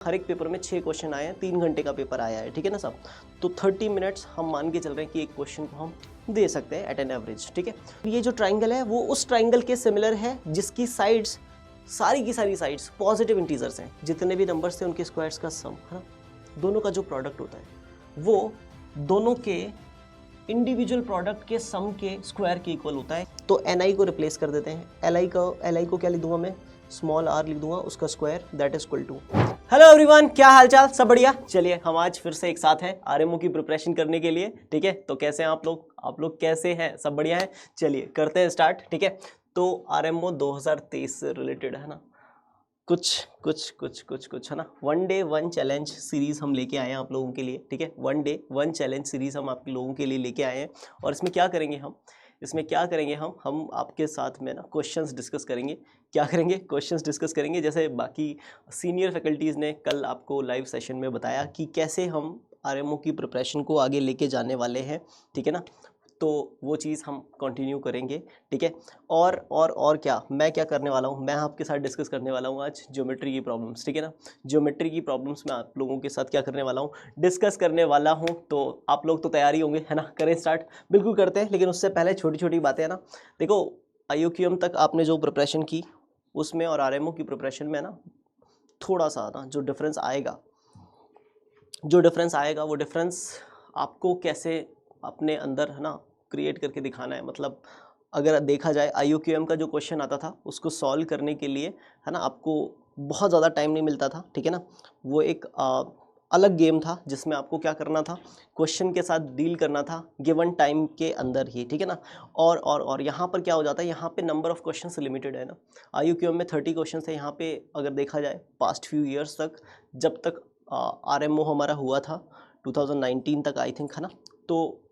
हर एक पेपर में 6 क्वेश्चन आए हैं, 3 घंटे का पेपर आया है, ठीक है ना साहब। तो 30 मिनट्स हम मान के चल रहे हैं कि एक क्वेश्चन को हम दे सकते हैं एट एन एवरेज, ठीक है। ये जो ट्राइंगल है वो उस ट्राइंगल के सिमिलर है जिसकी साइड्स सारी की सारी साइड्स पॉजिटिव इंटीजर्स हैं। जितने भी नंबर्स थे उनके स्क्वायर्स का सम है ना, दोनों का जो प्रोडक्ट होता है वो दोनों के इंडिविजुअल प्रोडक्ट के सम के स्क्वायर के इक्वल होता है। तो ni को रिप्लेस कर देते हैं। li को क्या लिख दूंगा मैं, स्मॉल r लिख दूंगा, उसका square that is equal to. Hello everyone, क्या हालचाल, सब बढ़िया। चलिए हम आज फिर से एक साथ हैं आरएमओ की प्रिपरेशन करने के लिए, ठीक है। तो कैसे हैं आप लोग कैसे हैं, सब बढ़िया हैं। चलिए करते हैं स्टार्ट, ठीक है। तो आरएमओ 2023 से रिलेटेड है ना, कुछ है ना, one day one challenge series हम लेके आए हैं आप लोगों के लिए, ठीक है। One day one challenge series हम आप लोगों के लिए लेके आए हैं। और इसमें क्या करेंगे हम आपके साथ में ना क्वेश्चंस डिस्कस करेंगे। क्या करेंगे, क्वेश्चंस डिस्कस करेंगे। जैसे बाकी सीनियर फैकल्टीज़ ने कल आपको लाइव सेशन में बताया कि कैसे हम आरएमओ की प्रिपरेशन को आगे लेके जाने वाले हैं, ठीक है ना। तो वो चीज़ हम कंटिन्यू करेंगे, ठीक है। और क्या मैं क्या करने वाला हूँ, मैं आपके साथ डिस्कस करने वाला हूँ आज ज्योमेट्री की प्रॉब्लम्स, ठीक है ना। ज्योमेट्री की प्रॉब्लम्स में आप लोगों के साथ क्या करने वाला हूँ, डिस्कस करने वाला हूँ। तो आप लोग तो तैयारी होंगे, है ना। करें स्टार्ट, बिल्कुल करते हैं। लेकिन उससे पहले छोटी छोटी बातें, है ना। देखो IUQM तक आपने जो प्रिपरेशन की उसमें और आरएमओ की प्रिपरेशन में ना थोड़ा सा ना जो डिफरेंस आएगा वो डिफरेंस आपको कैसे अपने अंदर, है ना, क्रिएट करके दिखाना है। मतलब अगर देखा जाए IUQM का जो क्वेश्चन आता था उसको सॉल्व करने के लिए, है ना, आपको बहुत ज़्यादा टाइम नहीं मिलता था, ठीक है ना। वो एक अलग गेम था जिसमें आपको क्या करना था, क्वेश्चन के साथ डील करना था गिवन टाइम के अंदर ही, ठीक है ना। और यहाँ पर क्या हो जाता है, यहाँ पे नंबर ऑफ क्वेश्चंस लिमिटेड है ना। IUQM में 30 क्वेश्चन है। यहाँ पे अगर देखा जाए पास्ट फ्यू ईयर्स तक, जब तक आरएमओ हमारा हुआ था 2019 तक आई थिंक, है ना। तो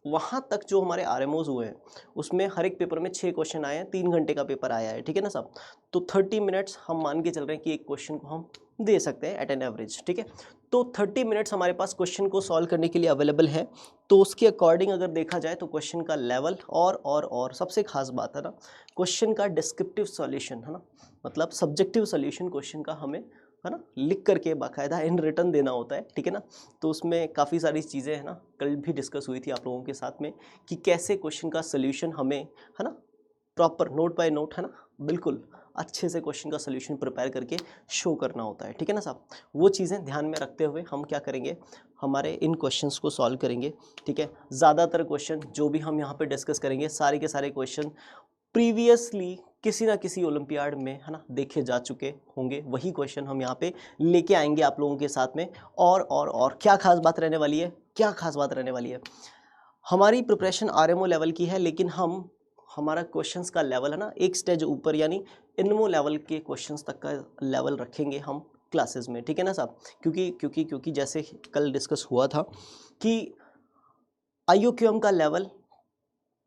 वहाँ तक जो हमारे आरएमओज हुए हैं उसमें हर एक पेपर में 6 क्वेश्चन आए हैं, 3 घंटे का पेपर आया है, ठीक है ना साहब। तो 30 मिनट्स हम मान के चल रहे हैं कि एक क्वेश्चन को हम दे सकते हैं एट एन एवरेज, ठीक है। तो 30 मिनट्स हमारे पास क्वेश्चन को सॉल्व करने के लिए अवेलेबल है। तो उसके अकॉर्डिंग अगर देखा जाए तो क्वेश्चन का लेवल और सबसे खास बात है ना, क्वेश्चन का डिस्क्रिप्टिव सॉल्यूशन, है ना, मतलब सब्जेक्टिव सॉल्यूशन क्वेश्चन का हमें, है ना, लिख करके बाकायदा इन रिटर्न देना होता है, ठीक है ना। तो उसमें काफ़ी सारी चीज़ें, है ना, कल भी डिस्कस हुई थी आप लोगों के साथ में कि कैसे क्वेश्चन का सोल्यूशन हमें, है ना, प्रॉपर नोट बाय नोट, है ना, बिल्कुल अच्छे से क्वेश्चन का सोल्यूशन प्रिपेयर करके शो करना होता है, ठीक है ना साहब। वो चीज़ें ध्यान में रखते हुए हम क्या करेंगे, हमारे इन क्वेश्चंस को सॉल्व करेंगे, ठीक है। ज़्यादातर क्वेश्चन जो भी हम यहाँ पे डिस्कस करेंगे, सारे के सारे क्वेश्चन प्रीवियसली किसी ना किसी ओलंपियाड में, है ना, देखे जा चुके होंगे। वही क्वेश्चन हम यहाँ पे लेके आएंगे आप लोगों के साथ में। और क्या खास बात रहने वाली है, क्या खास बात रहने वाली है, हमारी प्रिपरेशन आरएमओ लेवल की है, लेकिन हमारा क्वेश्चंस का लेवल, है ना, एक स्टेज ऊपर यानी इनमो लेवल के क्वेश्चंस तक का लेवल रखेंगे हम क्लासेस में, ठीक है ना साहब। क्योंकि जैसे कल डिस्कस हुआ था कि IUQM का लेवल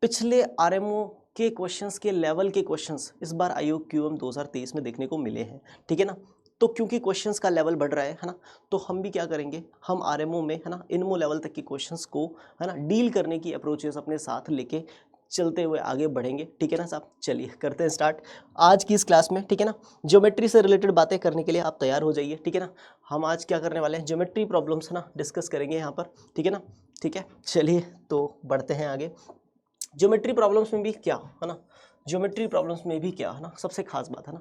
पिछले आरएमओ के क्वेश्चंस के लेवल के क्वेश्चंस इस बार IUQM 2023 में देखने को मिले हैं, ठीक है ना। तो क्योंकि क्वेश्चंस का लेवल बढ़ रहा है ना, तो हम भी क्या करेंगे, हम आरएमओ में, है ना, इनमो लेवल तक के क्वेश्चंस को, है ना, डील करने की अप्रोचेस अपने साथ लेके चलते हुए आगे बढ़ेंगे, ठीक है ना साहब। चलिए करते हैं स्टार्ट आज की इस क्लास में, ठीक है ना। ज्योमेट्री से रिलेटेड बातें करने के लिए आप तैयार हो जाइए, ठीक है ना। हम आज क्या करने वाले हैं, ज्योमेट्री प्रॉब्लम्स, है ना, डिस्कस करेंगे यहाँ पर, ठीक है ना। ठीक है, चलिए तो बढ़ते हैं आगे। ज्योमेट्री प्रॉब्लम्स में भी क्या, है ना, ज्योमेट्री प्रॉब्लम्स में भी क्या, है ना, सबसे खास बात, है ना।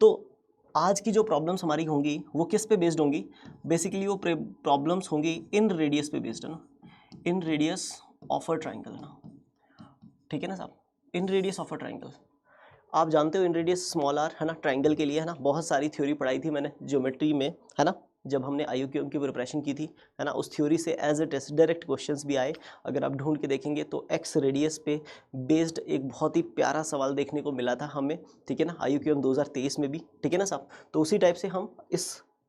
तो आज की जो प्रॉब्लम्स हमारी होंगी वो किस पे बेस्ड होंगी, बेसिकली वो प्रॉब्लम्स होंगी इन रेडियस पे बेस्ड, है ना, इन रेडियस ऑफ अ ट्राइंगल, है ना, ठीक है ना साहब, इन रेडियस ऑफ अ ट्राइंगल। आप जानते हो इन रेडियस स्मॉल आर, है ना, ट्राइंगल के लिए, है ना, बहुत सारी थ्योरी पढ़ाई थी मैंने ज्योमेट्री में, है ना, जब हमने IUQM की प्रिपरेशन की थी, है ना। उस थ्योरी से as it is direct questions भी आए। अगर आप ढूंढ के देखेंगे तो एक्स रेडियस पे बेस्ड एक बहुत ही प्यारा सवाल देखने को मिला था हमें, ठीक है ना, IUQM 2023 में भी, ठीक है ना साहब। तो उसी टाइप से हम इस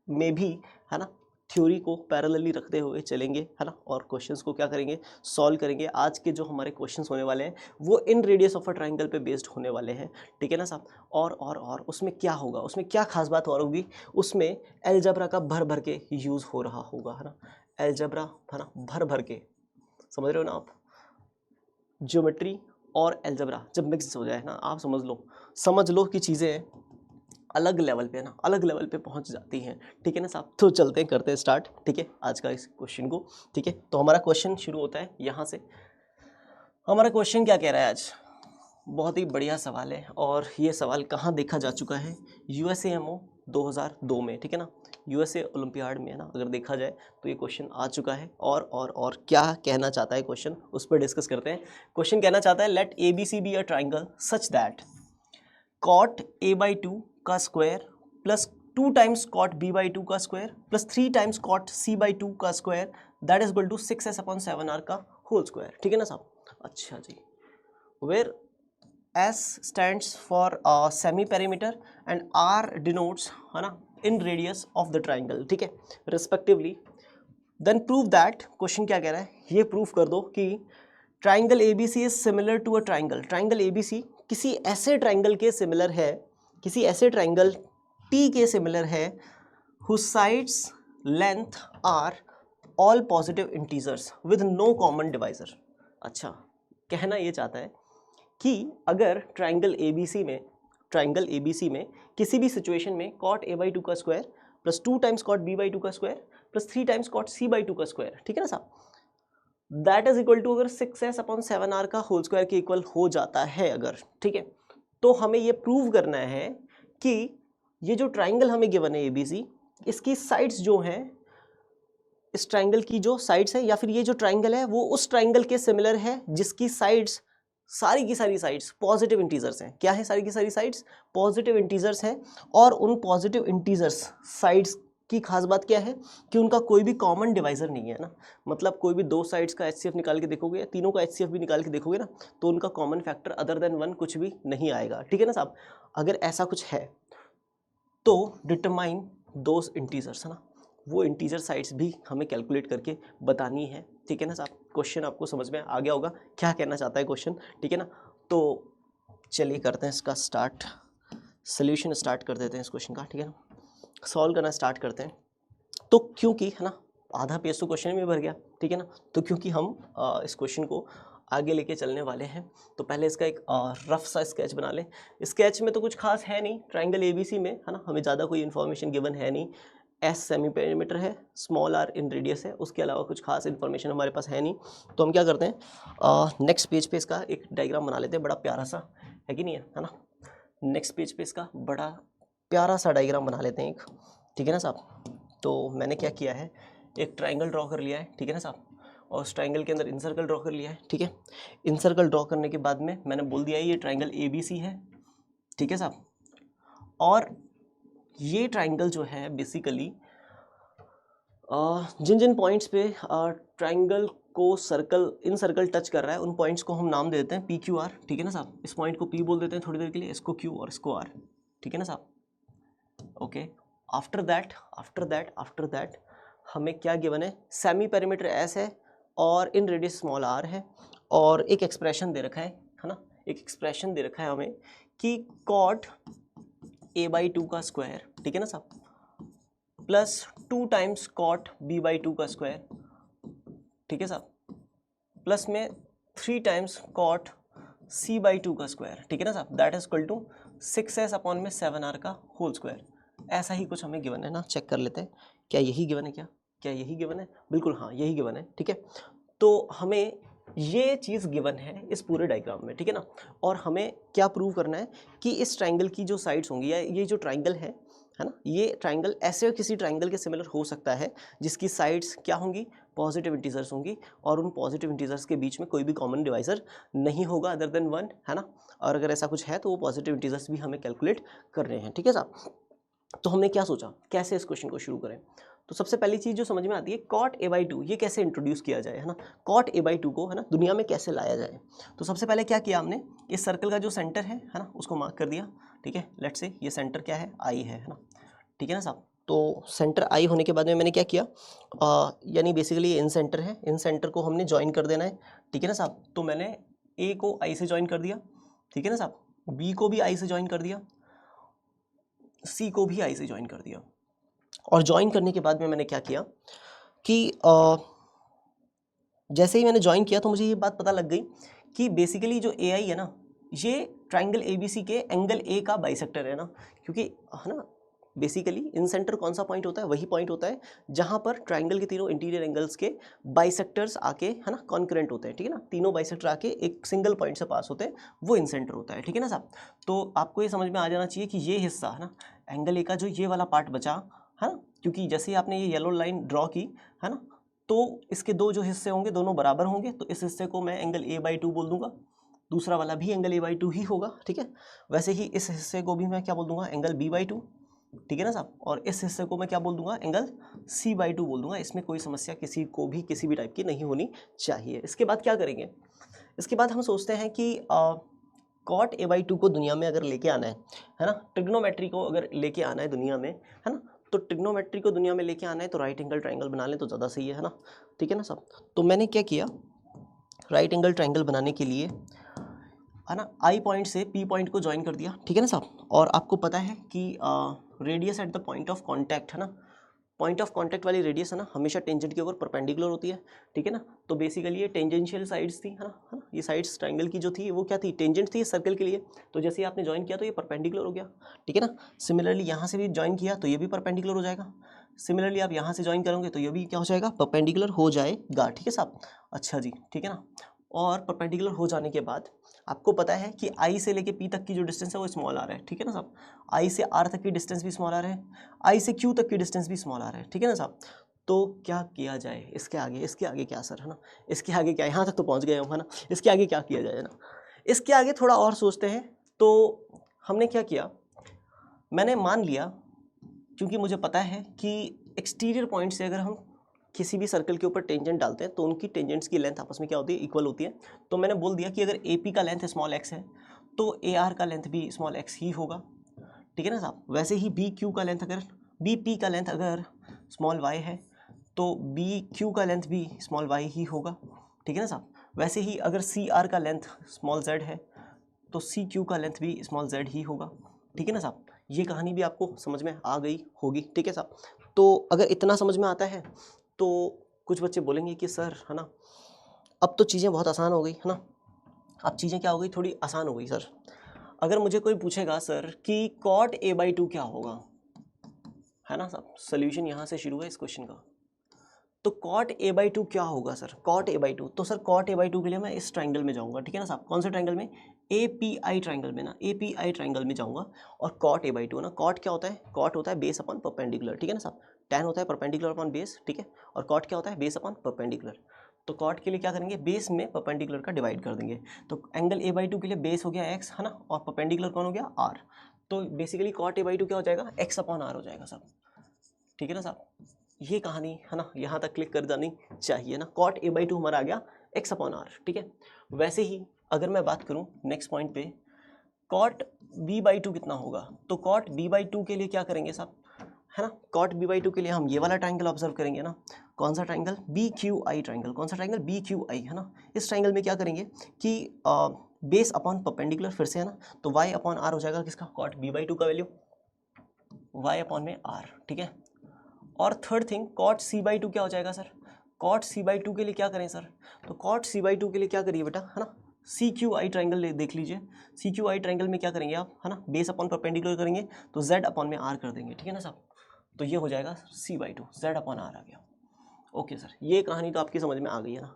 में भी, है ना, थ्योरी को पैरेलली रखते हुए चलेंगे, है ना, और क्वेश्चंस को क्या करेंगे, सॉल्व करेंगे। आज के जो हमारे क्वेश्चंस होने वाले हैं वो इन रेडियस ऑफ अ ट्राइंगल पे बेस्ड होने वाले हैं, ठीक है ना साहब। और उसमें क्या होगा, उसमें क्या खास बात और होगी, उसमें अलजेब्रा का भर भर के यूज़ हो रहा होगा, है ना, अलजेब्रा, है ना, भर भर के, समझ रहे हो ना आप। ज्योमेट्री और अलजेब्रा जब मिक्स हो जाए ना, आप समझ लो कि चीज़ें अलग लेवल पे ना, अलग लेवल पे पहुंच जाती हैं, ठीक है ना साहब। तो चलते हैं, करते हैं स्टार्ट, ठीक है, आज का इस क्वेश्चन को, ठीक है। तो हमारा क्वेश्चन शुरू होता है यहाँ से। हमारा क्वेश्चन क्या कह रहा है आज, बहुत ही बढ़िया सवाल है, और ये सवाल कहाँ देखा जा चुका है, USAMO 2002 में, ठीक है ना, USA ओलंपियाड में, है ना, अगर देखा जाए तो ये क्वेश्चन आ चुका है। और क्या कहना चाहता है क्वेश्चन, उस पर डिस्कस करते हैं। क्वेश्चन कहना चाहता है, let ABC be a triangle such that cot A/2 का square plus 2 times cot B/2 का square plus 3 times cot C/2 का square that is equal to 6s/7r का होल स्क्वायर, ठीक है ना साहब। अच्छा जी, where S stands for semi perimeter and R denotes, है ना, in radius of the triangle, ठीक है, respectively. Then prove that, question क्या कह रहा है, ये प्रूफ कर दो कि triangle ABC is similar to a triangle, triangle ABC किसी ऐसे ट्राइंगल के सिमिलर है, किसी ऐसे ट्राइंगल T के सिमिलर है whose sides length are all positive integers with no common divisor। अच्छा, कहना ये चाहता है कि अगर ट्राइंगल ABC में किसी भी सिचुएशन में कॉट A/2 का square plus 2 times cot B/2 का square plus 3 times cot C/2 का स्क्वायर, ठीक है ना साहब, दैट इज इक्वल टू अगर 6s/7r का होल स्क्वायर के इक्वल हो जाता है अगर, ठीक है, तो हमें ये प्रूव करना है कि ये जो ट्राइंगल हमें गिवन है ABC, इसकी साइड्स जो हैं, इस ट्राइंगल की जो साइड्स है, या फिर ये जो ट्राइंगल है वो उस ट्राइंगल के सिमिलर है जिसकी साइड्स, सारी की सारी साइड्स पॉजिटिव इंटीजर्स हैं। क्या है सारी की सारी साइड्स? पॉजिटिव इंटीजर्स हैं। और उन पॉजिटिव इंटीजर्स साइड्स की खास बात क्या है कि उनका कोई भी कॉमन डिवाइजर नहीं है ना, मतलब कोई भी दो साइड्स का HCF निकाल के देखोगे या तीनों का HCF भी निकाल के देखोगे ना, तो उनका कॉमन फैक्टर अदर देन 1 कुछ भी नहीं आएगा, ठीक है ना साहब। अगर ऐसा कुछ है तो डिटरमाइन दोज इंटीजर्स, है ना, वो इंटीजर साइड्स भी हमें कैलकुलेट करके बतानी है, ठीक है ना साहब। क्वेश्चन आपको समझ में आ गया होगा क्या कहना चाहता है क्वेश्चन, ठीक है ना। तो चलिए करते हैं इसका स्टार्ट, सोल्यूशन स्टार्ट कर देते हैं इस क्वेश्चन का, ठीक है ना, सॉल्व करना स्टार्ट करते हैं। तो क्योंकि, है ना, आधा पेज तो क्वेश्चन में भर गया, ठीक है ना, तो क्योंकि हम इस क्वेश्चन को आगे लेके चलने वाले हैं तो पहले इसका एक रफ सा स्केच बना लें। स्केच में तो कुछ खास है नहीं, ट्राइंगल ABC में, है ना, हमें ज़्यादा कोई इन्फॉर्मेशन गिवन है नहीं। S सेमी पेरीमीटर है, स्मॉल r इन रेडियस है, उसके अलावा कुछ खास इन्फॉर्मेशन हमारे पास है नहीं। तो हम क्या करते हैं, नेक्स्ट पेज पे इसका एक डायग्राम बना लेते हैं, बड़ा प्यारा सा, है कि नहीं है ना। नेक्स्ट पेज पे इसका बड़ा प्यारा सा डायग्राम बना लेते हैं एक, ठीक है ना साहब। तो मैंने क्या किया है, एक ट्राइंगल ड्रॉ कर लिया है, ठीक है ना साहब, और उस ट्राइंगल के अंदर इन सर्कल ड्रॉ कर लिया है, ठीक है। इन सर्कल ड्रॉ करने के बाद में मैंने बोल दिया है ये ट्राइंगल ABC है, ठीक है साहब। और ये ट्राइंगल जो है बेसिकली जिन जिन पॉइंट्स पे ट्राइंगल को इन सर्कल टच कर रहा है उन पॉइंट्स को हम नाम दे देते हैं PQR, ठीक है ना साहब। इस पॉइंट को P बोल देते हैं थोड़ी देर के लिए, इसको Q और इसको R, ठीक है ना साहब। ओके, आफ्टर दैट हमें क्या गिवन है, सेमी पेरीमीटर S है और इन रेडियस स्मॉल r है, और एक एक्सप्रेशन दे रखा है ना, एक एक्सप्रेशन दे रखा है हमें कि कॉट A/2 का स्क्वायर, ठीक है ना साहब, प्लस 2 टाइम्स कॉट B/2 का स्क्वायर, ठीक है साहब, प्लस में 3 टाइम्स कॉट C/2 का स्क्वायर, ठीक है ना साहब, that is equal to 6s/7r का होल स्क्वायर। ऐसा ही कुछ हमें गिवन है ना, चेक कर लेते हैं क्या यही गिवन है, क्या यही गिवन है, बिल्कुल हाँ यही गिवन है, ठीक है। तो हमें ये चीज़ गिवन है इस पूरे डायग्राम में, ठीक है ना। और हमें क्या प्रूव करना है कि इस ट्राइंगल की जो साइड्स होंगी, या ये जो ट्राइंगल है ना, ये ट्राइंगल ऐसे किसी ट्राइंगल के सिमिलर हो सकता है जिसकी साइड्स क्या होंगी, पॉजिटिव इंटीजर्स होंगी, और उन पॉजिटिव इंटीजर्स के बीच में कोई भी कॉमन डिवाइजर नहीं होगा अदर देन 1, है ना। और अगर ऐसा कुछ है तो वो पॉजिटिव इंटीजर्स भी हमें कैलकुलेट कर रहे हैं, ठीक है साहब। तो हमने क्या सोचा कैसे इस क्वेश्चन को शुरू करें। तो सबसे पहली चीज़ जो समझ में आती है, कॉट A/2 ये कैसे इंट्रोड्यूस किया जाए, है ना, कॉट A/2 को, है ना, दुनिया में कैसे लाया जाए। तो सबसे पहले क्या किया हमने, इस सर्कल का जो सेंटर है ना, उसको मार्क कर दिया, ठीक है। लेट्स से ये सेंटर क्या है, I है ना, ठीक है ना साहब। तो सेंटर I होने के बाद में मैंने क्या किया, यानी बेसिकली इन सेंटर है, इन सेंटर को हमने ज्वाइन कर देना है, ठीक है ना साहब। तो मैंने A को I से ज्वाइन कर दिया, ठीक है ना साहब, B को भी I से ज्वाइन कर दिया, C को भी I से ज्वाइन कर दिया। और ज्वाइन करने के बाद में मैंने क्या किया कि जैसे ही मैंने ज्वाइन किया तो मुझे ये बात पता लग गई कि बेसिकली जो AI है ना, ये ट्राइंगल ABC के एंगल A का बाइसेक्टर है ना, क्योंकि है ना बेसिकली इन सेंटर कौन सा पॉइंट होता है, वही पॉइंट होता है जहां पर ट्राइंगल के तीनों इंटीरियर एंगल्स के बाइसेक्टर्स आके है ना कॉन्करेंट होते हैं, ठीक है ना, तीनों बाइसेक्टर आके एक सिंगल पॉइंट से पास होते हैं, वो इन सेंटर होता है, ठीक है ना साहब। तो आपको ये समझ में आ जाना चाहिए कि ये हिस्सा है ना एंगल ए का जो ये वाला पार्ट बचा है ना, क्योंकि जैसे ही आपने ये येलो लाइन ड्रॉ की है ना, तो इसके दो जो हिस्से होंगे दोनों बराबर होंगे, तो इस हिस्से को मैं एंगल A/2 बोल दूंगा, दूसरा वाला भी एंगल A/2 ही होगा, ठीक है। वैसे ही इस हिस्से को भी मैं क्या बोल दूंगा, एंगल B/2, ठीक है ना साहब। और इस हिस्से को मैं क्या बोल दूंगा, एंगल C/2 बोल दूंगा। इसमें कोई समस्या किसी को भी किसी भी टाइप की नहीं होनी चाहिए। इसके बाद क्या करेंगे, इसके बाद हम सोचते हैं कि cot A/2 को दुनिया में अगर लेके आना है ना, ट्रिग्नोमेट्री को अगर लेके आना है दुनिया में, है ना, तो ट्रिग्नोमेट्री को दुनिया में लेके आना है तो राइट एंगल ट्राइंगल बना लें तो ज़्यादा सही है ना, ठीक है ना साहब। तो मैंने क्या किया, राइट एंगल ट्राइंगल बनाने के लिए है ना आई पॉइंट से पी पॉइंट को ज्वाइन कर दिया, ठीक है ना साहब। और आपको पता है कि radius at the point of contact है ना, पॉइंट ऑफ कांटेक्ट वाली रेडियस है ना हमेशा टेंजेंट के ऊपर परपेंडिकुलर होती है, ठीक है ना। तो बेसिकली ये टेंजेंशियल साइड्स थी है ना, ये साइड्स ट्राइंगल की जो थी वो क्या थी, टेंजेंट थी सर्कल के लिए। तो जैसे ही आपने ज्वाइन किया तो ये परपेंडिकुलर हो गया, ठीक है ना। सिमिलरली यहाँ से भी ज्वाइन किया तो ये भी परपेंडिकुलर हो जाएगा, सिमिलरली आप यहाँ से ज्वाइन करोगे तो ये भी क्या हो जाएगा, परपेंडिकुलर हो जाएगा, ठीक है साहब। अच्छा जी, ठीक है ना। और परपेंडिकुलर हो जाने के बाद आपको पता है कि आई से लेके पी तक की जो डिस्टेंस है वो स्मॉल आ रहा है, ठीक है ना साहब। आई से आर तक की डिस्टेंस भी स्मॉल आ रहा है, आई से क्यू तक की डिस्टेंस भी स्मॉल आ रहा है, ठीक है ना साहब। तो क्या किया जाए इसके आगे क्या सर है ना, इसके आगे क्या, यहाँ तक तो पहुँच गए हम है ना, इसके आगे क्या किया जाए ना, इसके आगे थोड़ा और सोचते हैं। तो हमने क्या किया, मैंने मान लिया, क्योंकि मुझे पता है कि एक्सटीरियर पॉइंट से अगर हम किसी भी सर्कल के ऊपर टेंजेंट डालते हैं तो उनकी टेंजेंट्स की लेंथ आपस में क्या होती है, इक्वल होती है। तो मैंने बोल दिया कि अगर AP का लेंथ स्मॉल x है तो AR का लेंथ भी स्मॉल x ही होगा, ठीक है ना साहब। वैसे ही BQ का लेंथ अगर BP का लेंथ अगर स्मॉल y है तो BQ का लेंथ भी स्मॉल y ही होगा, ठीक है ना साहब। वैसे ही अगर CR का लेंथ स्मॉल z है तो CQ का लेंथ भी स्मॉल z ही होगा, ठीक है ना साहब। ये कहानी भी आपको समझ में आ गई होगी, ठीक है साहब। तो अगर इतना समझ में आता है तो कुछ बच्चे बोलेंगे कि सर है ना अब तो चीज़ें बहुत आसान हो गई है ना, अब चीज़ें क्या हो गई, थोड़ी आसान हो गई सर। अगर मुझे कोई पूछेगा सर कि cot A/2 क्या होगा, है ना साहब, सोल्यूशन यहाँ से शुरू है इस क्वेश्चन का। तो cot A/2 क्या होगा सर, cot A/2, तो सर cot A/2 के लिए मैं इस ट्राइंगल में जाऊँगा, ठीक है ना साहब। कौन से ट्राइंगल में, API ट्राइंगल में ना, API ट्राइंगल में जाऊँगा। और cot A/2 ना, cot क्या होता है, cot होता है बेस अपॉन परपेंडिकुलर, ठीक है ना साहब। tan होता है परपेंडिकुलर अपॉन बेस, ठीक है। और cot क्या होता है, बेस अपॉन परपेंडिकुलर। तो cot के लिए क्या करेंगे, बेस में परपेंडिकुलर का डिवाइड कर देंगे। तो एंगल A/2 के लिए बेस हो गया x है ना, और परपेंडिकुलर कौन हो गया r। तो बेसिकली cot A/2 क्या हो जाएगा, x अपॉन r हो जाएगा साहब, ठीक है ना साहब। ये कहानी है ना यहाँ तक क्लिक कर जानी चाहिए ना, cot A/2 हमारा आ गया x अपॉन r, ठीक है। वैसे ही अगर मैं बात करूँ नेक्स्ट पॉइंट पे, cot B/2 कितना होगा, तो cot B/2 के लिए क्या करेंगे साहब, है ना। cot B/2 के लिए हम ये वाला ट्राइंगल ऑब्जर्व करेंगे ना, कौन सा ट्राइंगल, BQI ट्राइंगल, कौन सा ट्राइंगल, BQI है ना। इस ट्राइंगल में क्या करेंगे कि बेस अपॉन परपेंडिकुलर फिर से है ना, तो y अपॉन r हो जाएगा किसका, cot B/2 का वैल्यू y अपॉन में r, ठीक है। और थर्ड थिंग cot C/2 क्या हो जाएगा सर, cot C/2 के लिए क्या करें सर, तो cot C/2 के लिए क्या करिए बेटा, है ना, CQI ट्राइंगल देख लीजिए। CQI ट्राइंगल में क्या करेंगे आप, है ना, बेस अपॉन परपेंडिकुलर करेंगे तो z अपॉन में r कर देंगे, ठीक है ना साहब। तो ये हो जाएगा C/2, z अपॉन r आ गया। ओके सर, ये कहानी तो आपकी समझ में आ गई है ना।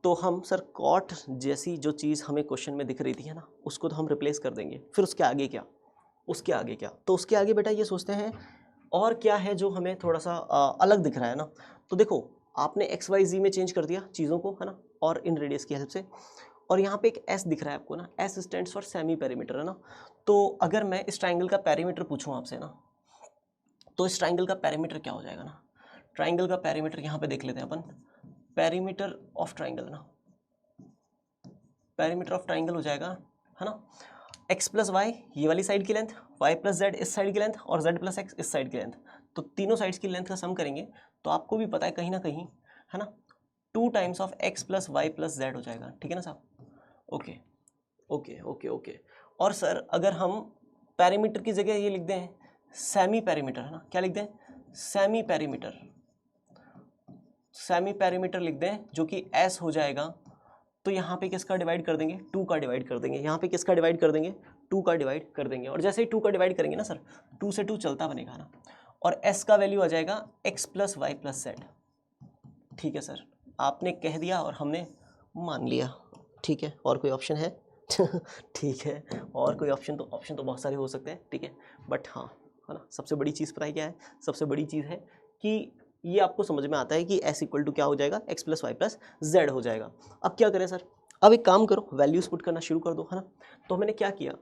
तो हम सर cot जैसी जो चीज़ हमें क्वेश्चन में दिख रही थी है ना, उसको तो हम रिप्लेस कर देंगे। फिर उसके आगे क्या, उसके आगे क्या, तो उसके आगे बेटा ये सोचते हैं और क्या है जो हमें थोड़ा सा अलग दिख रहा है ना। तो देखो आपने XYZ में चेंज कर दिया चीज़ों को है ना, और इन रेडियस की हेल्प से। और यहाँ पे एक S दिख रहा है आपको ना, S stands for semi perimeter है ना। तो अगर मैं इस ट्राइंगल का पेरीमीटर पूछूं आपसे ना, तो इस ट्राइंगल का पेरीमीटर क्या हो जाएगा ना, ट्राइंगल का पेरीमीटर यहाँ पे देख लेते हैं अपन, पेरीमीटर ऑफ ट्राइंगल ना, पेरीमीटर ऑफ ट्राइंगल हो जाएगा है ना, x प्लस वाई ये वाली साइड की लेंथ, y प्लस जेड इस साइड की लेंथ, और z प्लस एक्स इस साइड की लेंथ। तो तीनों साइड्स की लेंथ का सम करेंगे तो आपको भी पता है कहीं ना कहीं है ना 2 times of x plus y plus z हो जाएगा, ठीक है ना साहब। Okay okay okay okay. और सर अगर हम पैरीमीटर की जगह ये लिख दें सेमी पैरीमीटर है ना, क्या लिख दें, सेमी पैरीमीटर, सेमी पैरीमीटर लिख दें जो कि s हो जाएगा तो यहाँ पे किसका डिवाइड कर देंगे, 2 का डिवाइड कर देंगे, यहाँ पे किसका डिवाइड कर देंगे, 2 का डिवाइड कर देंगे। और जैसे ही 2 का डिवाइड करेंगे ना सर, 2 से 2 चलता बनेगा ना, और s का वैल्यू आ जाएगा x plus y plus z. ठीक है सर, आपने कह दिया और हमने मान लिया। ठीक है, और कोई ऑप्शन है? ठीक है, और कोई ऑप्शन तो बहुत सारे हो सकते हैं। ठीक है, बट हाँ, है ना, सबसे बड़ी चीज़ पता है क्या है? सबसे बड़ी चीज़ है कि ये आपको समझ में आता है कि s इक्वल टू क्या हो जाएगा, x plus y plus z हो जाएगा। अब क्या करें सर? अब एक काम करो, वैल्यूज पुट करना शुरू कर दो, है ना। तो मैंने क्या किया,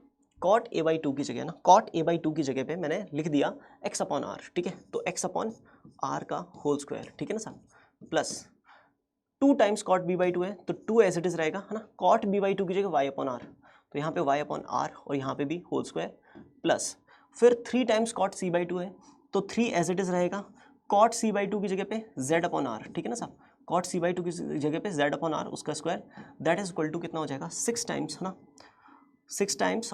कॉट a बाई 2 की जगह ना, कॉट a बाई 2 की जगह पे मैंने लिख दिया x अपॉन आर। ठीक है, तो x अपॉन आर का होल स्क्वायर, ठीक है ना sir, plus 2 times cot b by 2 है तो 2 एज इट इज रहेगा, है ना। कॉट b बाई 2 की जगह y अपॉन आर, तो यहाँ पे y अपॉन आर और यहाँ पे भी होल स्क्वायर, प्लस फिर 3 टाइम्स कॉट c बाई 2 है तो 3 एज इट इज रहेगा, कॉट c बाई 2 की जगह पे z अपॉन आर, ठीक है ना साहब, कॉट c बाई 2 की जगह पे z अपॉन आर उसका square, that is equal to कितना हो जाएगा, 6 टाइम्स, है ना, 6 टाइम्स।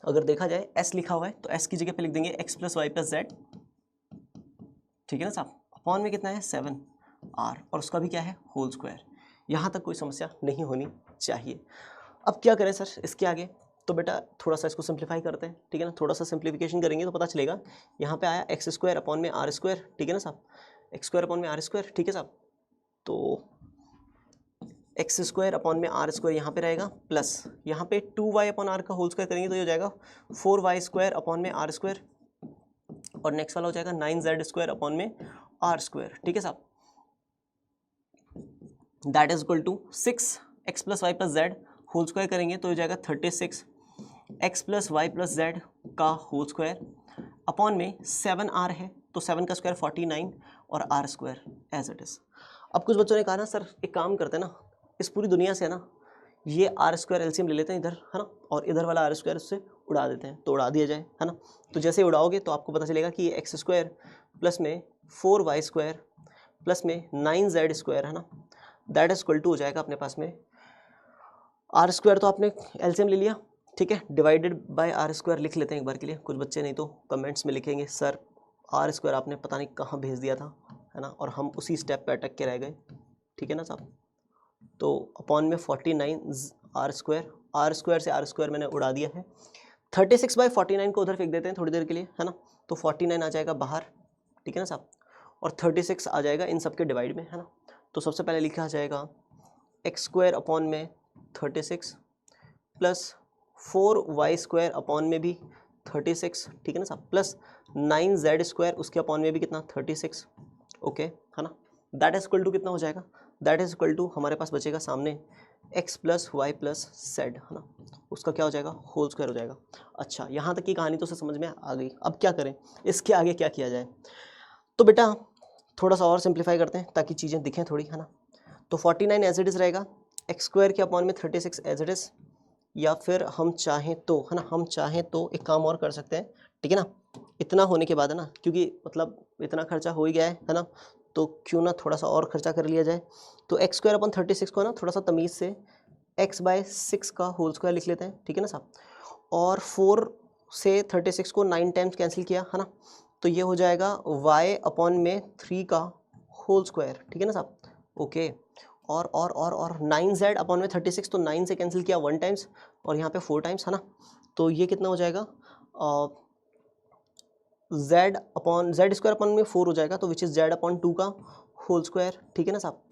अगर देखा जाए s लिखा हुआ है तो s की जगह पे लिख देंगे x plus y plus z, ठीक है ना साहब, अपॉन में कितना है 7 r, और उसका भी क्या है, होल स्क्वायर। यहाँ तक कोई समस्या नहीं होनी चाहिए। अब क्या करें सर इसके आगे? तो बेटा थोड़ा सा इसको सिंप्लीफाई करते हैं, ठीक है ना, थोड़ा सा सिंप्लीफिकेशन करेंगे तो पता चलेगा। यहाँ पे आया एक्स स्क्वायर अपॉन में आर स्क्वायर, ठीक है ना साहब, एक्स स्क्वायर अपॉन में आर स्क्वायर, ठीक है साहब, तो एक्स स्क्वायर अपॉन में आर स्क्वायर यहाँ पे रहेगा, प्लस यहाँ पे 2y अपॉन आर का होल स्क्वायर करेंगे तो ये हो जाएगा 4y स्क्वायर अपॉन में आर स्क्वायर, और नेक्स्ट वाला हो जाएगा 9z स्क्वायर अपॉन में आर स्क्वायर, ठीक है साहब, that is equal to 6 x plus y plus z whole square करेंगे तो हो जाएगा 36 x plus y plus z का होल स्क्वायर अपॉन में 7r है तो 7 का स्क्वायर 49 और r square as it is. अब कुछ बच्चों ने कहा ना सर एक काम करते हैं ना, इस पूरी दुनिया से ना ये आर स्क्वायर एलसीएम ले लेते हैं इधर, है ना, और इधर वाला आर स्क्वायर उससे उड़ा देते हैं, तो उड़ा दिया जाए, है ना। तो जैसे उड़ाओगे तो आपको पता चलेगा कि ये एक्स स्क्वायर प्लस में 4y स्क्वायर प्लस में 9z स्क्वायर, है ना, दैट इज इक्वल टू हो जाएगा अपने पास में आर स्क्वायर, तो आपने एलसीएम ले लिया, ठीक है, डिवाइडेड बाय आर स्क्वायर लिख लेते हैं एक बार के लिए, कुछ बच्चे नहीं तो कमेंट्स में लिखेंगे सर आर स्क्वायर आपने पता नहीं कहाँ भेज दिया था, है ना, और हम उसी स्टेप पे अटक के रह गए, ठीक है ना साहब। तो अपॉन में 49 आर स्क्वायर से आर स्क्वायर मैंने उड़ा दिया है, 36 बाई 49 को उधर फेंक देते हैं थोड़ी देर के लिए, है ना, तो 49 आ जाएगा बाहर, ठीक है ना साहब, और 36 आ जाएगा इन सब के डिवाइड में, है ना। तो सबसे पहले लिखा जाएगा एक्स स्क्वायर अपॉन में 36 प्लस 4y स्क्वायर अपॉन में भी 36, ठीक है ना साहब, प्लस 9z स्क्वायर उसके अपॉन में भी कितना 36, ओके, है ना, दैट इज इक्वल टू कितना हो जाएगा, दैट इज इक्वल टू हमारे पास बचेगा सामने x plus y plus z, है ना, उसका क्या हो जाएगा, होल स्क्वायर हो जाएगा। अच्छा, यहाँ तक की कहानी तो समझ में आ गई। अब क्या करें, इसके आगे क्या किया जाए? तो बेटा थोड़ा सा और सिंप्लीफाई करते हैं ताकि चीज़ें दिखें थोड़ी, है ना। तो 49 एज इट इज़ रहेगा, एक्स स्क्वायर के अपॉन में 36 एज इट इज़, या फिर हम चाहें तो, है ना, हम चाहें तो एक काम और कर सकते हैं, ठीक है ना, इतना होने के बाद, है ना, क्योंकि मतलब इतना खर्चा हो ही गया है ना, तो क्यों ना थोड़ा सा और खर्चा कर लिया जाए। तो एक्स स्क्वायर अपॉन 36 को ना थोड़ा सा तमीज़ से x बाय 6 का होल स्क्वायर लिख लेते हैं, ठीक है ना साहब, और 4 से 36 को 9 टाइम्स कैंसिल किया, है ना, तो ये हो जाएगा y अपॉन में 3 का होल स्क्वायर, ठीक है ना साहब, ओके, और 9z अपॉन में 36, तो 9 से कैंसिल किया 1 टाइम्स और यहाँ पे 4 टाइम्स, है ना, तो ये कितना हो जाएगा, z स्क्वायर अपॉन में 4 हो जाएगा, तो विच इज़ z अपॉन 2 का होल स्क्वायर, ठीक है ना साहब।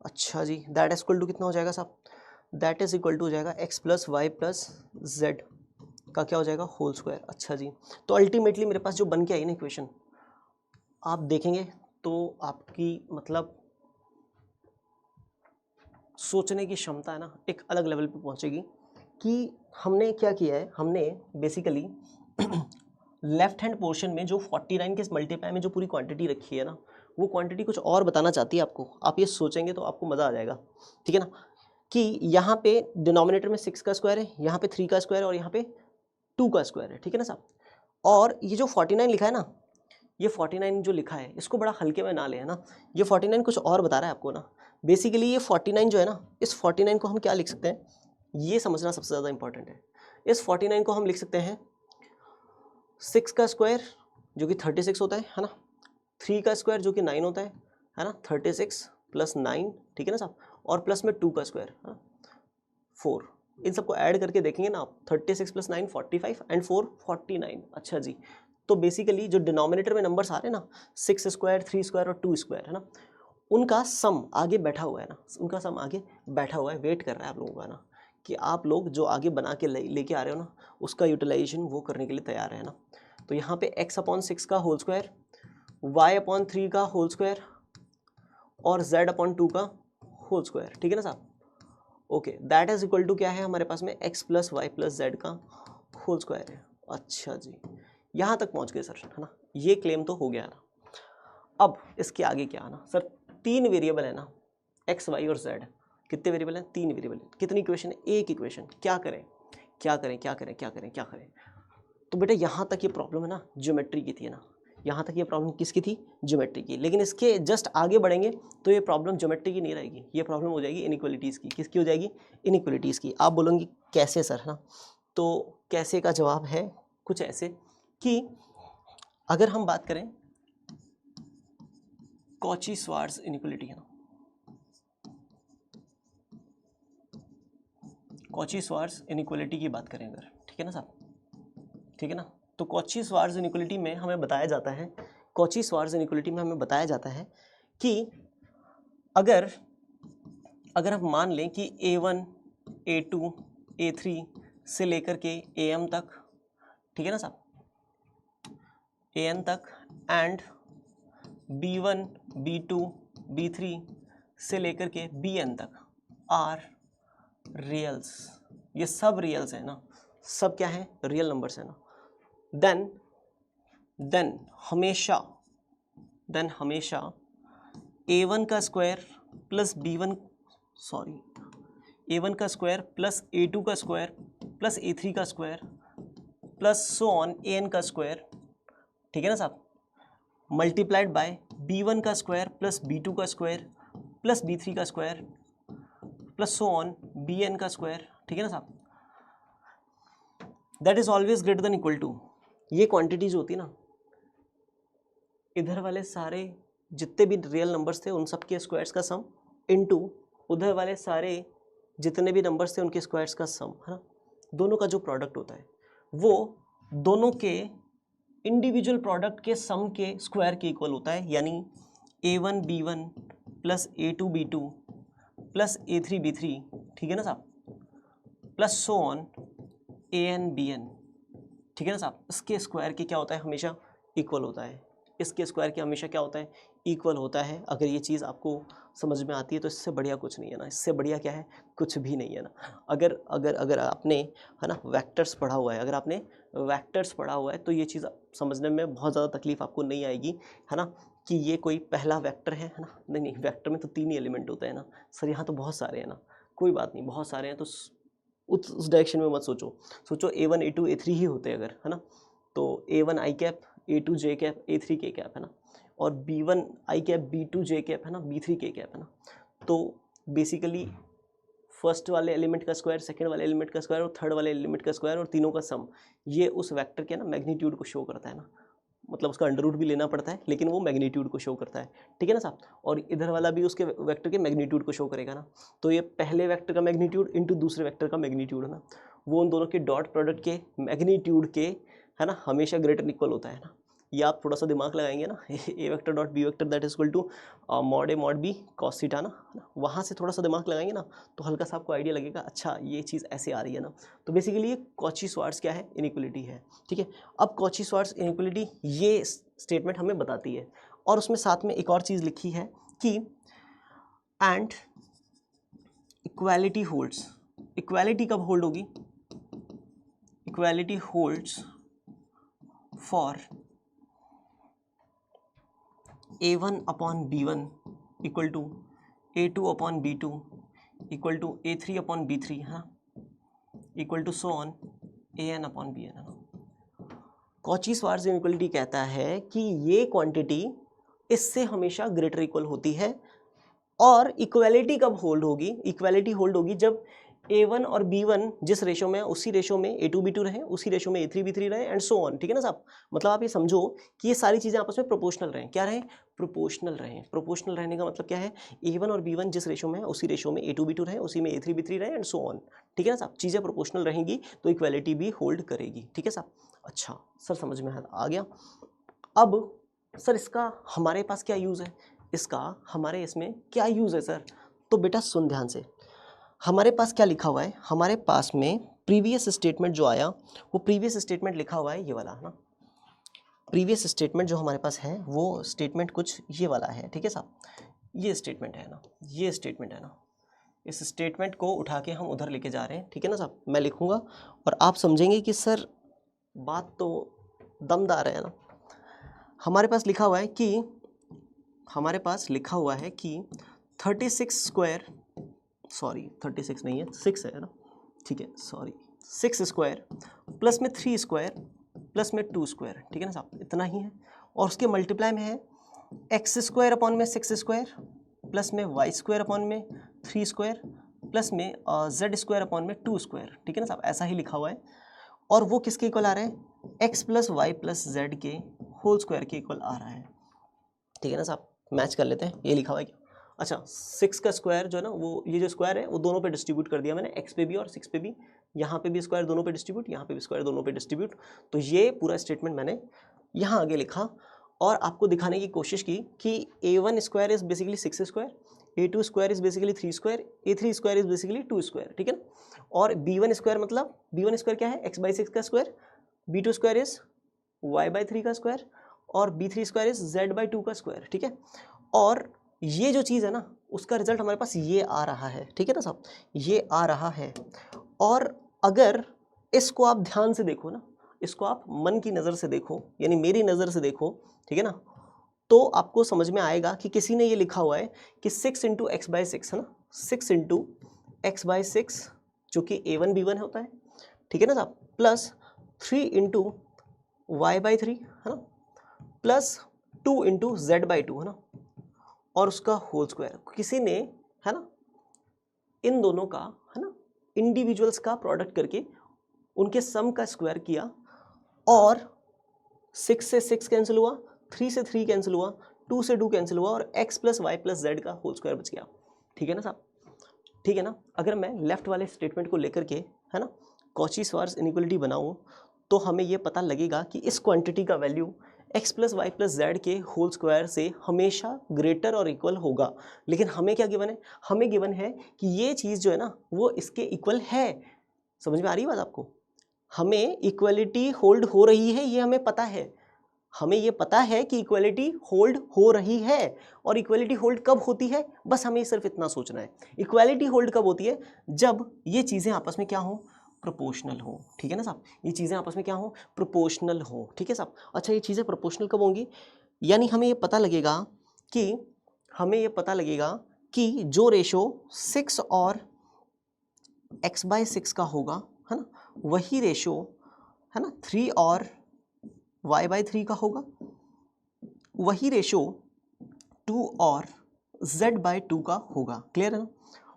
अच्छा जी, दैट इज इक्वल टू कितना हो जाएगा साहब, दैट इज इक्वल टू हो जाएगा x plus y plus z का क्या हो जाएगा, होल स्क्वायर। अच्छा जी, तो अल्टीमेटली मेरे पास जो बन के आई ना इक्वेशन, आप देखेंगे तो आपकी मतलब सोचने की क्षमता है ना एक अलग लेवल पे पहुंचेगी कि हमने क्या किया है। हमने बेसिकली लेफ्ट हैंड पोर्शन में जो 49 के मल्टीप्लाई में जो पूरी क्वांटिटी रखी है ना, वो क्वांटिटी कुछ और बताना चाहती है आपको। आप ये सोचेंगे तो आपको मज़ा आ जाएगा, ठीक है ना, कि यहाँ पे डिनोमिनेटर में 6 का स्क्वायर है, यहाँ पे 3 का स्क्वायर और यहाँ पे 2 का स्क्वायर है, ठीक है ना साहब। और ये जो 49 लिखा है ना, ये 49 जो लिखा है इसको बड़ा हल्के में ना ले, है ना, ये 49 कुछ और बता रहा है आपको ना। बेसिकली ये 49 जो है ना, इस 49 को हम क्या लिख सकते हैं, ये समझना सबसे ज़्यादा इंपॉर्टेंट है। इस 49 को हम लिख सकते हैं 6 का स्क्वायर जो कि 36 होता है ना, 3 का स्क्वायर जो कि 9 होता है ना, 36 प्लस 9, ठीक है ना साहब, और प्लस में 2 का स्क्वायर 4, इन सबको ऐड करके देखेंगे ना आप, 36 + 9 45 एंड 4 49। अच्छा जी, तो बेसिकली जो डिनोमिनेटर में नंबर्स आ रहे हैं ना 6 स्क्वायर 3 स्क्वायर और 2 स्क्वायर है ना, उनका सम आगे बैठा हुआ है ना, उनका सम आगे बैठा हुआ है, वेट कर रहा है आप लोगों का ना, कि आप लोग जो आगे बना के लेके आ रहे हो ना उसका यूटिलाइजेशन वो करने के लिए तैयार है ना। तो यहाँ पे x/6 का होल स्क्वायर, y/3 का होल स्क्वायर और z/2 का होल स्क्वायर, ठीक है ना साहब। Okay, that is equal to क्या है हमारे पास में x + y + z का होल स्क्वायर है। अच्छा जी, यहाँ तक पहुँच गए सर, है ना, ये क्लेम तो हो गया ना। अब इसके आगे क्या आना सर, 3 वेरिएबल है ना, x, y और z। कितने वेरिएबल हैं? 3 वेरिएबल। कितनी इक्वेशन है? एक इक्वेशन। क्या करें क्या करें क्या करें क्या करें क्या करें? तो बेटा यहाँ तक ये प्रॉब्लम है ना ज्योमेट्री की थी ना, यहाँ तक ये प्रॉब्लम किसकी थी? ज्योमेट्री की। लेकिन इसके जस्ट आगे बढ़ेंगे तो ये प्रॉब्लम ज्योमेट्री की नहीं रहेगी, ये प्रॉब्लम हो जाएगी इनइक्वालिटीज़ की। किसकी हो जाएगी? इनइक्वालिटीज़ की। आप बोलोगे कैसे सर, है ना, तो कैसे का जवाब है कुछ ऐसे कि अगर हम बात करें कॉची-श्वार्ट्ज इनइक्वालिटी, है ना, कॉची-श्वार्ट्ज इनइक्वालिटी की बात करें अगर, ठीक है ना साहब, ठीक है ना, तो कॉची-श्वार्ट्ज इनइक्वालिटी में हमें बताया जाता है, कॉची-श्वार्ट्ज इनइक्वालिटी में हमें बताया जाता है कि अगर हम मान लें कि a1 a2 a3 से लेकर के am तक, ठीक है ना साहब, an तक एंड b1 b2 b3 से लेकर के bn तक आर रियल्स, ये सब रियल्स है ना, सब क्या है? रियल नंबर्स है ना। देन हमेशा a1 का स्क्वायर प्लस b1 a1 का स्क्वायर प्लस a2 का स्क्वायर प्लस a3 का square plus so on an का स्क्वायर, ठीक है ना साहब, मल्टीप्लाइड बाय b1 का स्क्वायर प्लस b2 का स्क्वायर प्लस b3 का square plus so on bn का स्क्वायर, ठीक है ना साहब, that is always greater than equal to, ये क्वांटिटीज होती है ना, इधर वाले सारे जितने भी रियल नंबर्स थे उन सब के स्क्वायर्स का सम इनटू उधर वाले सारे जितने भी नंबर्स थे उनके स्क्वायर्स का सम, है ना, दोनों का जो प्रोडक्ट होता है वो दोनों के इंडिविजुअल प्रोडक्ट के सम के स्क्वायर के इक्वल होता है। यानी a1 b1 plus a2 b2 plus a3 b3, ठीक है ना साहब, plus so on an bn, ठीक है ना साहब, इसके स्क्वायर के क्या होता है? हमेशा इक्वल होता है। इसके स्क्वायर के हमेशा क्या होता है? इक्वल होता है। अगर ये चीज़ आपको समझ में आती है तो इससे बढ़िया कुछ नहीं है ना, इससे बढ़िया क्या है? कुछ भी नहीं है ना। अगर आपने, है ना, वेक्टर्स पढ़ा हुआ है, अगर आपने वेक्टर्स पढ़ा हुआ है तो ये चीज़ समझने में बहुत ज़्यादा तकलीफ आपको नहीं आएगी, है ना, कि ये कोई पहला वेक्टर है ना, नहीं, वेक्टर में तो 3 ही एलिमेंट होते हैं ना सर, यहाँ तो बहुत सारे हैं ना, कोई बात नहीं, बहुत सारे हैं तो उस डायरेक्शन में मत सोचो a1 a2 a3 ही होते हैं अगर, है ना, तो a1 i cap a2 j cap a3 k cap, है ना, और b1 i cap b2 j cap, है ना, b3 k कैप, है ना। तो बेसिकली फर्स्ट वाले एलिमेंट का स्क्वायर, सेकंड वाले एलिमेंट का स्क्वायर और थर्ड वाले एलिमेंट का स्क्वायर और तीनों का सम, ये उस वेक्टर के ना मैग्नीट्यूड को शो करता है ना, मतलब उसका अंडर रूट भी लेना पड़ता है लेकिन वो मैग्नीट्यूड को शो करता है, ठीक है ना साहब। और इधर वाला भी उसके वेक्टर के मैग्नीट्यूड को शो करेगा ना, तो ये पहले वेक्टर का मैग्नीट्यूड इनटू दूसरे वेक्टर का मैग्नीट्यूड है ना, वो उन दोनों के डॉट प्रोडक्ट के मैग्नीट्यूड के, है ना, हमेशा ग्रेटर इक्वल होता है ना। ये आप थोड़ा सा दिमाग लगाएंगे ना, a vector dot b vector that is equal to mod a mod b cos theta ना, वहाँ से थोड़ा सा दिमाग लगाएंगे ना तो हल्का सा आपको आइडिया लगेगा, अच्छा ये चीज़ ऐसे आ रही है ना। तो बेसिकली ये कॉची-श्वार्ट्ज क्या है? इनइक्वालिटी है, ठीक है। अब कॉची-श्वार्ट्ज इनइक्वालिटी ये स्टेटमेंट हमें बताती है और उसमें साथ में एक और चीज़ लिखी है कि एंड इक्वालिटी होल्ड्स, इक्वालिटी कब होल्ड होगी? Equality holds for a1 upon b1 equal to a2 upon b2 equal to a3 upon b3, है ना, equal to so on an upon bn, है ना। कॉची-श्वार्ट्ज इनइक्वालिटी कहता है कि ये क्वांटिटी इससे हमेशा ग्रेटर इक्वल होती है। और इक्वालिटी कब होल्ड होगी? इक्वालिटी होल्ड होगी जब A1 और B1 जिस रेशो में है उसी रेशो में A2 B2 रहे, उसी रेशो में A3 B3 रहे एंड सो ऑन, ठीक है ना साहब। मतलब आप ये समझो कि ये सारी चीज़ें आपस में प्रोपोर्शनल रहें। क्या रहें? प्रोपोर्शनल रहें। प्रोपोर्शनल रहने का मतलब क्या है? A1 और B1 जिस रेशो में है उसी रेशो में A2 B2 रहे, उसी में A3 B3 रहे एंड सो ऑन, ठीक है ना साहब। चीज़ें प्रोपोर्शनल रहेंगी तो इक्वालिटी भी होल्ड करेगी, ठीक है साहब। अच्छा सर समझ में आ गया। अब सर इसका हमारे पास क्या यूज़ है? इसका हमारे इसमें क्या यूज़ है सर? तो बेटा सुन ध्यान से, हमारे पास क्या लिखा हुआ है? हमारे पास में प्रीवियस स्टेटमेंट जो आया वो प्रीवियस स्टेटमेंट लिखा हुआ है ये वाला, है ना। प्रीवियस स्टेटमेंट जो हमारे पास है वो स्टेटमेंट कुछ ये वाला है, ठीक है साहब। ये स्टेटमेंट है ना, ये स्टेटमेंट है ना। इस स्टेटमेंट को उठा के हम उधर लेके जा रहे हैं, ठीक है ना साहब। मैं लिखूंगा और आप समझेंगे कि सर बात तो दमदार है ना। हमारे पास लिखा हुआ है कि 36 स्क्वायर, सॉरी 36 नहीं है 6 है ना, ठीक है सॉरी 6 स्क्वायर प्लस में 3 स्क्वायर प्लस में 2 स्क्वायर, ठीक है ना साहब, इतना ही है। और उसके मल्टीप्लाई में है एक्स स्क्वायर अपॉन में 6 स्क्वायर प्लस में वाई स्क्वायर अपॉन में 3 स्क्वायर प्लस में जेड स्क्वायर अपॉन में 2 स्क्वायर, ठीक है ना साहब, ऐसा ही लिखा हुआ है। और वो किसके इक्वल आ रहे हैं? X plus y plus z के होल स्क्वायर के इक्वल आ रहा है, ठीक है ना साहब। मैच कर लेते हैं, ये लिखा हुआ है क्या? अच्छा 6 का स्क्वायर जो है ना, वो ये जो स्क्वायर है वो दोनों पे डिस्ट्रीब्यूट कर दिया मैंने, एक्स पे भी और 6 पे भी। यहाँ पे भी स्क्वायर दोनों पे डिस्ट्रीब्यूट, यहाँ पे भी स्क्वायर दोनों पे डिस्ट्रीब्यूट। तो ये पूरा स्टेटमेंट मैंने यहाँ आगे लिखा और आपको दिखाने की कोशिश की कि A1 square is basically 6 square, A2 square is basically 3 square, A3 square is basically 2 square, ठीक है ना। और B1 स्क्वायर मतलब B1 स्क्वायर क्या है? x/6 का square, B2 square is y/3 का स्क्वायर और B3 स्क्वायर इज z/2 का स्क्वायर, ठीक है। और ये जो चीज़ है ना उसका रिजल्ट हमारे पास ये आ रहा है, ठीक है ना साहब, ये आ रहा है। और अगर इसको आप ध्यान से देखो ना, इसको आप मन की नज़र से देखो, यानी मेरी नज़र से देखो, ठीक है ना, तो आपको समझ में आएगा कि किसी ने ये लिखा हुआ है कि 6 इंटू x/6 है ना, 6 इंटू x/6 जो कि A1 B1 होता है, ठीक है ना साहब, प्लस 3 इंटू y/3 है ना, प्लस 2 इंटू z/2 है ना, और उसका होल स्क्वायर। किसी ने, है ना, इन दोनों का, है ना, इंडिविजुअल्स का प्रोडक्ट करके उनके सम का स्क्वायर किया और 6 से 6 कैंसिल हुआ, 3 से 3 कैंसिल हुआ, 2 से 2 कैंसिल हुआ और x plus y plus z का होल स्क्वायर बच गया, ठीक है ना साहब, ठीक है ना। अगर मैं लेफ्ट वाले स्टेटमेंट को लेकर के, है ना, कॉची-श्वार्ट्ज इनइक्वालिटी बनाऊं तो हमें ये पता लगेगा कि इस क्वांटिटी का value x plus y plus z के होल स्क्वायर से हमेशा ग्रेटर और इक्वल होगा। लेकिन हमें क्या गिवन है? हमें गिवन है कि ये चीज़ जो है ना वो इसके इक्वल है। समझ में आ रही है बात आपको? हमें इक्वलिटी होल्ड हो रही है, ये हमें पता है। हमें ये पता है कि इक्वलिटी होल्ड हो रही है। और इक्वलिटी होल्ड कब होती है? बस हमें सिर्फ इतना सोचना है। इक्वलिटी होल्ड कब होती है? जब ये चीज़ें आपस में क्या हो? प्रोपोर्शनल हो, ठीक है ना साहब। ये चीज़ें आपस में क्या हो? प्रोपोर्शनल हो, ठीक है साहब। अच्छा ये चीज़ें प्रोपोर्शनल कब होंगी? यानी हमें ये पता लगेगा कि जो रेशो 6 और x/6 का होगा, है ना, वही रेशो, है ना, 3 और y/3 का होगा, वही रेशो 2 और z/2 का होगा। क्लियर है ना?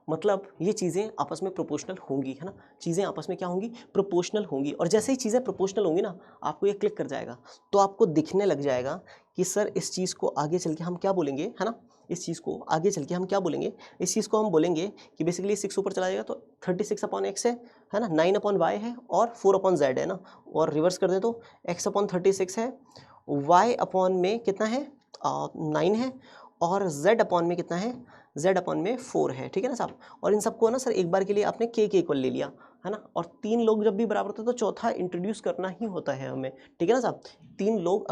मतलब ये चीज़ें आपस में प्रोपोर्शनल होंगी, है ना, चीज़ें आपस में क्या होंगी? प्रोपोर्शनल होंगी। और जैसे ही चीज़ें प्रोपोर्शनल होंगी ना, आपको ये क्लिक कर जाएगा, तो आपको दिखने लग जाएगा कि सर इस चीज़ को आगे चल के हम क्या बोलेंगे, है ना, इस चीज़ को आगे चल के हम क्या बोलेंगे? इस चीज़ को हम बोलेंगे कि बेसिकली 6 ऊपर चला जाएगा तो 36/x है ना, 9/y है और 4/z है ना, और रिवर्स कर दे तो x/36 है, y/ में कितना है? 9 है, और z/ में कितना है? z/ में 4 है, ठीक है ना साहब। और इन सबको ना सर एक बार के लिए आपने k के इक्वल ले लिया, है ना, और 3 लोग जब भी बराबर होते हैं तो चौथा इंट्रोड्यूस करना ही होता है हमें, ठीक है ना साहब। 3 लोग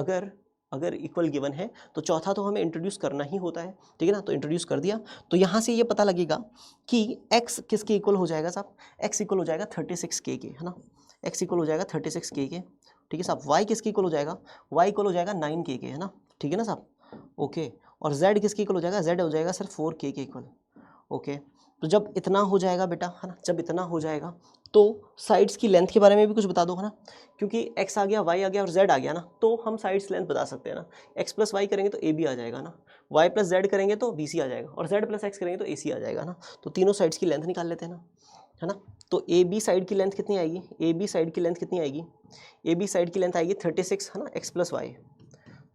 अगर इक्वल गिवन है तो चौथा तो हमें इंट्रोड्यूस करना ही होता है, ठीक है ना। तो इंट्रोड्यूस कर दिया तो यहाँ से ये पता लगेगा कि x किसके इक्वल हो जाएगा साहब? x इक्वल हो जाएगा 36k के, है ना, x इक्वल हो जाएगा 36k के, ठीक है साहब। y किसके इक्वल हो जाएगा? y इक्वल हो जाएगा 9k के, है ना, ठीक है ना साहब, ओके। और z किसके इक्वल हो जाएगा? z हो जाएगा सर 4k के इक्वल, ओके। तो जब इतना हो जाएगा बेटा, है ना, जब इतना हो जाएगा तो साइड्स की लेंथ के बारे में भी कुछ बता दो, है ना, क्योंकि x आ गया, y आ गया और z आ गया ना, तो हम साइड्स लेंथ बता सकते हैं ना। x प्लस वाई करेंगे तो AB आ जाएगा ना, y प्लस जेड करेंगे तो BC आ जाएगा, और z प्लस x करेंगे तो AC आ जाएगा ना। तो तीनों साइड्स की लेंथ निकाल लेते हैं ना। है ना। तो ए बी साइड की लेंथ कितनी आएगी, ए बी साइड की लेंथ कितनी आएगी, ए बी साइड की लेंथ आएगी 36 है ना, एक्स प्लस वाई,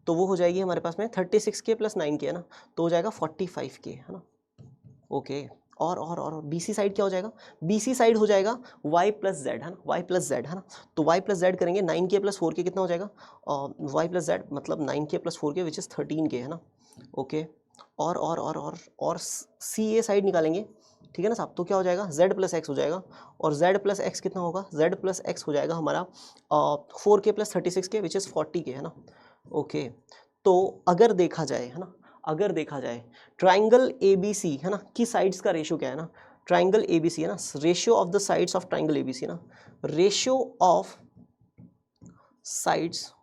तो वो हो जाएगी हमारे पास में 36K प्लस 9K है ना, तो हो जाएगा 45K है ना। ओके, और बी सी साइड क्या हो जाएगा, बी सी साइड हो जाएगा y प्लस जेड है ना, y प्लस जेड है ना, तो y प्लस जेड करेंगे 9K प्लस 4K कितना हो जाएगा, y प्लस जेड मतलब 9K plus 4K which is 13K है ना। ओके, और सी ए साइड निकालेंगे, ठीक है ना साहब, तो क्या हो जाएगा z प्लस एक्स हो जाएगा, और z प्लस एक्स कितना होगा, z प्लस एक्स हो जाएगा हमारा 4K plus 36K which is 40K है ना। ओके, तो अगर देखा जाए है ना, अगर देखा जाए ट्राइंगल ABC है ना की साइड्स का रेशियो क्या है ना, ट्राइंगल ABC है ना, ratio of the sides of triangle ABC है ना, ratio of sides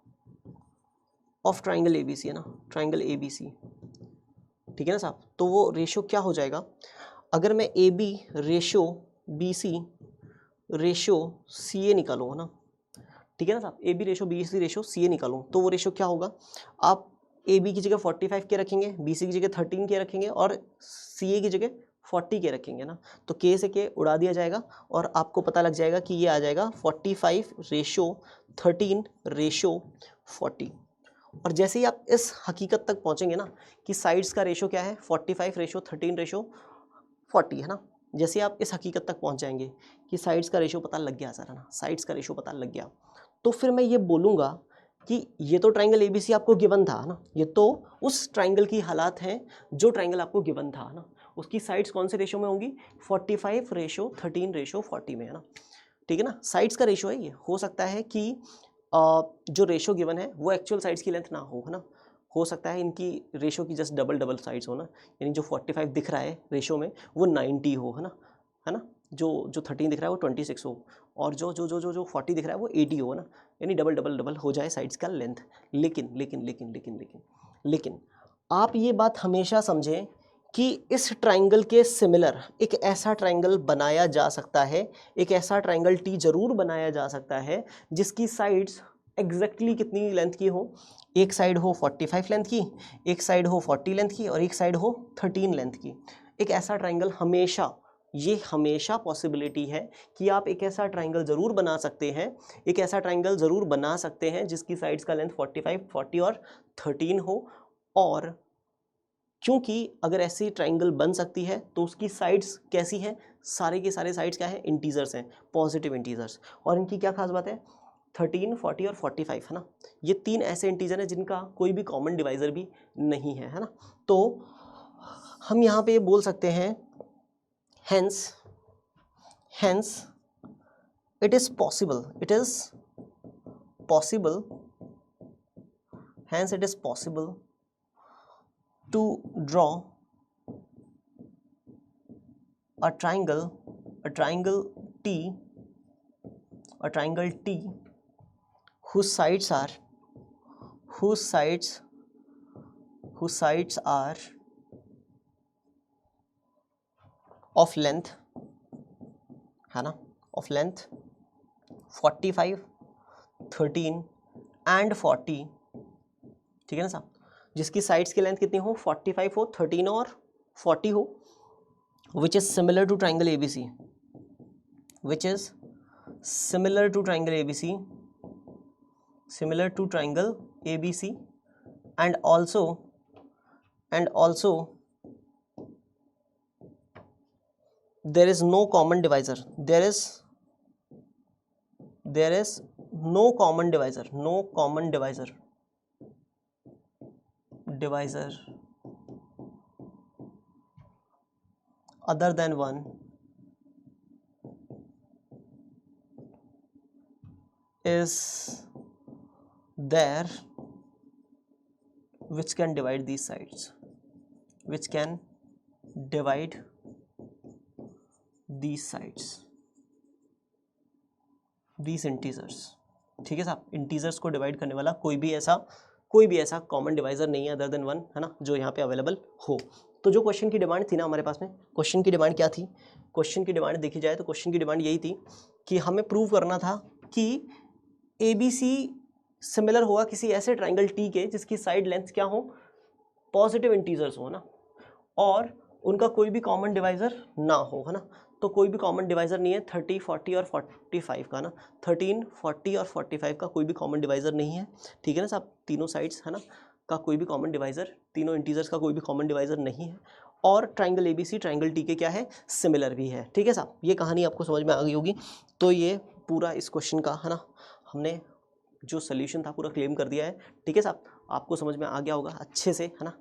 of triangle ABC है ना, ट्राइंगल ABC, ठीक है ना साहब, तो वो रेशियो क्या हो जाएगा, अगर मैं AB ratio BC ratio CA निकालूँ है ना, ठीक है ना साहब, AB ratio BC ratio CA निकालूँ, तो वो रेशियो क्या होगा, आप AB की जगह 45K रखेंगे, BC की जगह 13K रखेंगे और CA की जगह 40K रखेंगे ना, तो K से K उड़ा दिया जाएगा और आपको पता लग जाएगा कि ये आ जाएगा 45 रेशियो 13 रेशियो 40। और जैसे ही आप इस हकीकत तक पहुंचेंगे ना कि साइड्स का रेशियो क्या है 45 रेशियो 13 रेशियो 40 है ना, जैसे आप इस हकीकत तक पहुंच जाएंगे कि साइड्स का रेशियो पता लग गया सर है ना, साइड्स का रेशियो पता लग गया, तो फिर मैं ये बोलूँगा कि ये तो ट्राइंगल ABC आपको गिवन था ना, ये तो उस ट्राइंगल की हालात हैं जो ट्राइंगल आपको गिवन था ना, उसकी साइड्स कौन से रेशियो में होंगी 45 रेशियो 13 रेशियो 40 में है ना, ठीक है ना, साइड्स का रेशियो है ये, हो सकता है कि जो रेशियो गिवन है वो एक्चुअल साइड्स की लेंथ ना हो है ना, हो सकता है इनकी रेशियो की जस्ट डबल साइड्स हो ना, यानी जो 45 दिख रहा है रेशियो में वो 90 हो है ना, जो 13 दिख रहा है वो 26 हो, और जो 40 दिख रहा है वो 80 हो ना, यानी डबल हो जाए साइड्स का लेंथ। लेकिन लेकिन लेकिन लेकिन लेकिन लेकिन आप ये बात हमेशा समझें कि इस ट्राइंगल के सिमिलर एक ऐसा ट्राइंगल बनाया जा सकता है, एक ऐसा ट्राइंगल टी जरूर बनाया जा सकता है जिसकी साइड्स एग्जैक्टली कितनी लेंथ की हो, एक साइड हो 45 लेंथ की, एक साइड हो 40 लेंथ की और एक साइड हो 13 लेंथ की। एक ऐसा ट्राइंगल हमेशा, ये हमेशा पॉसिबिलिटी है कि आप एक ऐसा ट्राइंगल ज़रूर बना सकते हैं, एक ऐसा ट्राइंगल ज़रूर बना सकते हैं जिसकी साइड्स का लेंथ 45, 40 और 13 हो, और क्योंकि अगर ऐसी ट्राइंगल बन सकती है तो उसकी साइड्स कैसी हैं, सारे के सारे साइड्स क्या हैं, इंटीजर्स हैं, पॉजिटिव इंटीजर्स, और इनकी क्या खास बात है 13, 40 और 45 है ना, ये तीन ऐसे इंटीजर हैं जिनका कोई भी कॉमन डिवाइजर भी नहीं है ना, तो हम यहाँ पे बोल सकते हैं hence it is possible to draw a triangle T whose sides are of length है ना, of length 45, 13 and 40, ठीक है ना साहब, जिसकी साइड्स की लेंथ कितनी हो 45 हो, 13 और 40 हो, which is similar to triangle ABC, and also there is no common divisor, no common divisor other than one is there which can divide these sides, these integers, ठीक है साहब, इंटीजर्स को डिवाइड करने वाला कोई भी ऐसा कॉमन डिवाइजर नहीं है अदर देन वन है ना, जो यहाँ पे अवेलेबल हो। तो जो क्वेश्चन की डिमांड थी ना हमारे पास में, क्वेश्चन की डिमांड क्या थी, क्वेश्चन की डिमांड देखी जाए तो क्वेश्चन की डिमांड यही थी कि हमें प्रूव करना था कि ABC सिमिलर होगा किसी ऐसे ट्राइंगल T के जिसकी साइड लेंथ क्या हो, पॉजिटिव इंटीजर्स हो ना, और उनका कोई भी कॉमन डिवाइजर ना हो है ना, तो तो कोई भी कॉमन डिवाइज़र नहीं है 30, 40 और 45 का ना, 13, 40 और 45 का कोई भी कॉमन डिवाइज़र नहीं है, ठीक है ना साहब, तीनों साइड्स है ना का कोई भी कॉमन डिवाइज़र, तीनों इंटीजर्स का कोई भी कॉमन डिवाइज़र नहीं है, और ट्राइंगल ABC ट्राइंगल टी के क्या है, सिमिलर भी है, ठीक है साहब। ये कहानी आपको समझ में आ गई होगी। तो ये पूरा इस क्वेश्चन का है ना हमने जो सोल्यूशन था पूरा क्लेम कर दिया है, ठीक है साहब। आपको समझ में आ गया होगा अच्छे से, है ना,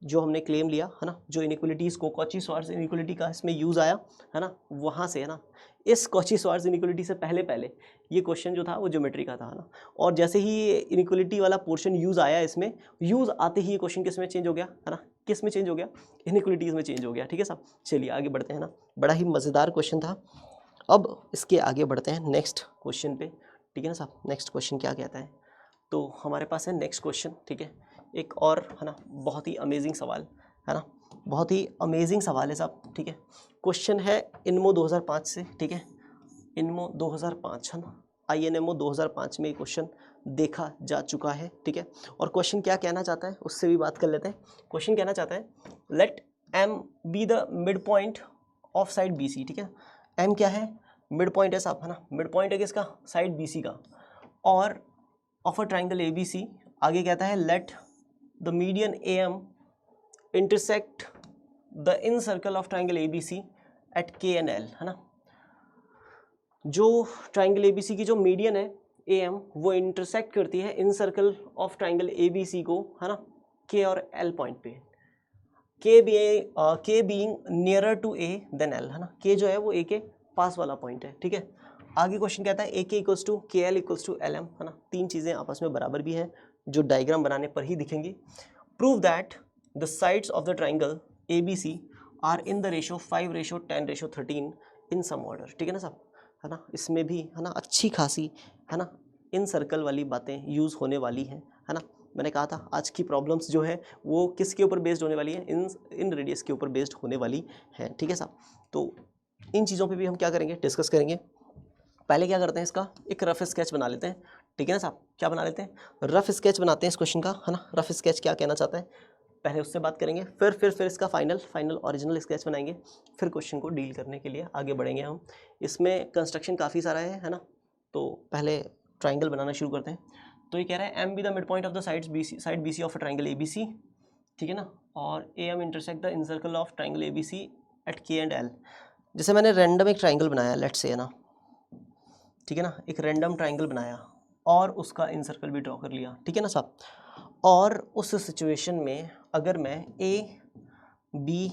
जो हमने क्लेम लिया है ना, जो इनइक्वलिटीज़ को कॉची-श्वार्ट्ज इनइक्वलिटी का इसमें यूज़ आया है ना, वहाँ से है ना, इस कॉची-श्वार्ट्ज इनइक्वलिटी से पहले पहले ये क्वेश्चन जो था वो ज्योमेट्री का था, है ना, और जैसे ही ये इनइक्वलिटी वाला पोर्शन यूज़ आया इसमें, यूज़ आते ही ये क्वेश्चन किस में चेंज हो गया, है ना, किस में चेंज हो गया, इनइक्वलिटीज़ में चेंज हो गया, ठीक है साहब। चलिए आगे बढ़ते हैं ना, बड़ा ही मज़ेदार क्वेश्चन था। अब इसके आगे बढ़ते हैं नेक्स्ट क्वेश्चन पे, ठीक है ना साहब। नेक्स्ट क्वेश्चन क्या कहता है, तो हमारे पास है नेक्स्ट क्वेश्चन, ठीक है, एक और है ना बहुत ही अमेजिंग सवाल, है ना, बहुत ही अमेजिंग सवाल है साहब, ठीक है। क्वेश्चन है इनमो 2005 से, ठीक है, इनमो 2005 है ना, INMO 2005 में ये क्वेश्चन देखा जा चुका है, ठीक है। और क्वेश्चन क्या कहना चाहता है उससे भी बात कर लेते हैं। क्वेश्चन कहना चाहता है let M be the mid point of side BC, ठीक है। M क्या है, मिड पॉइंट है साहब, है ना, मिड पॉइंट है किसका, साइड BC का, और ऑफ अ ट्राइंगल ABC। आगे कहता है let the median AM intersect the incircle of triangle ABC at K and L, है ना। जो ट्राइंगल ABC की जो मीडियन है AM वो इंटरसेक्ट करती है incircle of triangle ABC को, है ना, K और L पॉइंट पे, K being nearer to A than L, है ना, K जो है वो A के पास वाला पॉइंट है, ठीक है। आगे क्वेश्चन कहता है AK equals to KL equals to LM, है ना, तीन चीज़ें आपस में बराबर भी हैं जो डायग्राम बनाने पर ही दिखेंगी। Prove that the sides of the triangle ABC are in the ratio 5:10:13 in some order, ठीक है ना साहब, है ना। इसमें भी है ना अच्छी खासी, है ना, इन सर्कल वाली बातें यूज़ होने वाली हैं, है ना। मैंने कहा था आज की प्रॉब्लम्स जो है वो किसके ऊपर बेस्ड होने वाली है, इन रेडियस के ऊपर बेस्ड होने वाली है, ठीक है साहब। तो इन चीज़ों पे भी हम क्या करेंगे, डिस्कस करेंगे। पहले क्या करते हैं, इसका एक रफ स्केच बना लेते हैं, ठीक है ना साहब। क्या बना लेते हैं, रफ स्केच बनाते हैं इस क्वेश्चन का, है ना। रफ स्केच क्या कहना चाहता है पहले उससे बात करेंगे, फिर इसका फाइनल ओरिजिनल स्केच बनाएंगे, फिर क्वेश्चन को डील करने के लिए आगे बढ़ेंगे हम। इसमें कंस्ट्रक्शन काफ़ी सारा है ना। तो पहले ट्राइंगल बनाना शुरू करते हैं। तो ये कह रहा है M be the mid point of the side BC of a triangle ABC, ठीक है ना, और AM intersect the incircle of triangle ABC at K and L। जैसे मैंने रैंडम एक ट्राइंगल बनाया, लेट्स से, है ना, ठीक है ना, एक रैंडम ट्राइंगल बनाया और उसका इन सर्कल भी ड्रॉ कर लिया, ठीक है ना साहब। और उस सिचुएशन में अगर मैं A B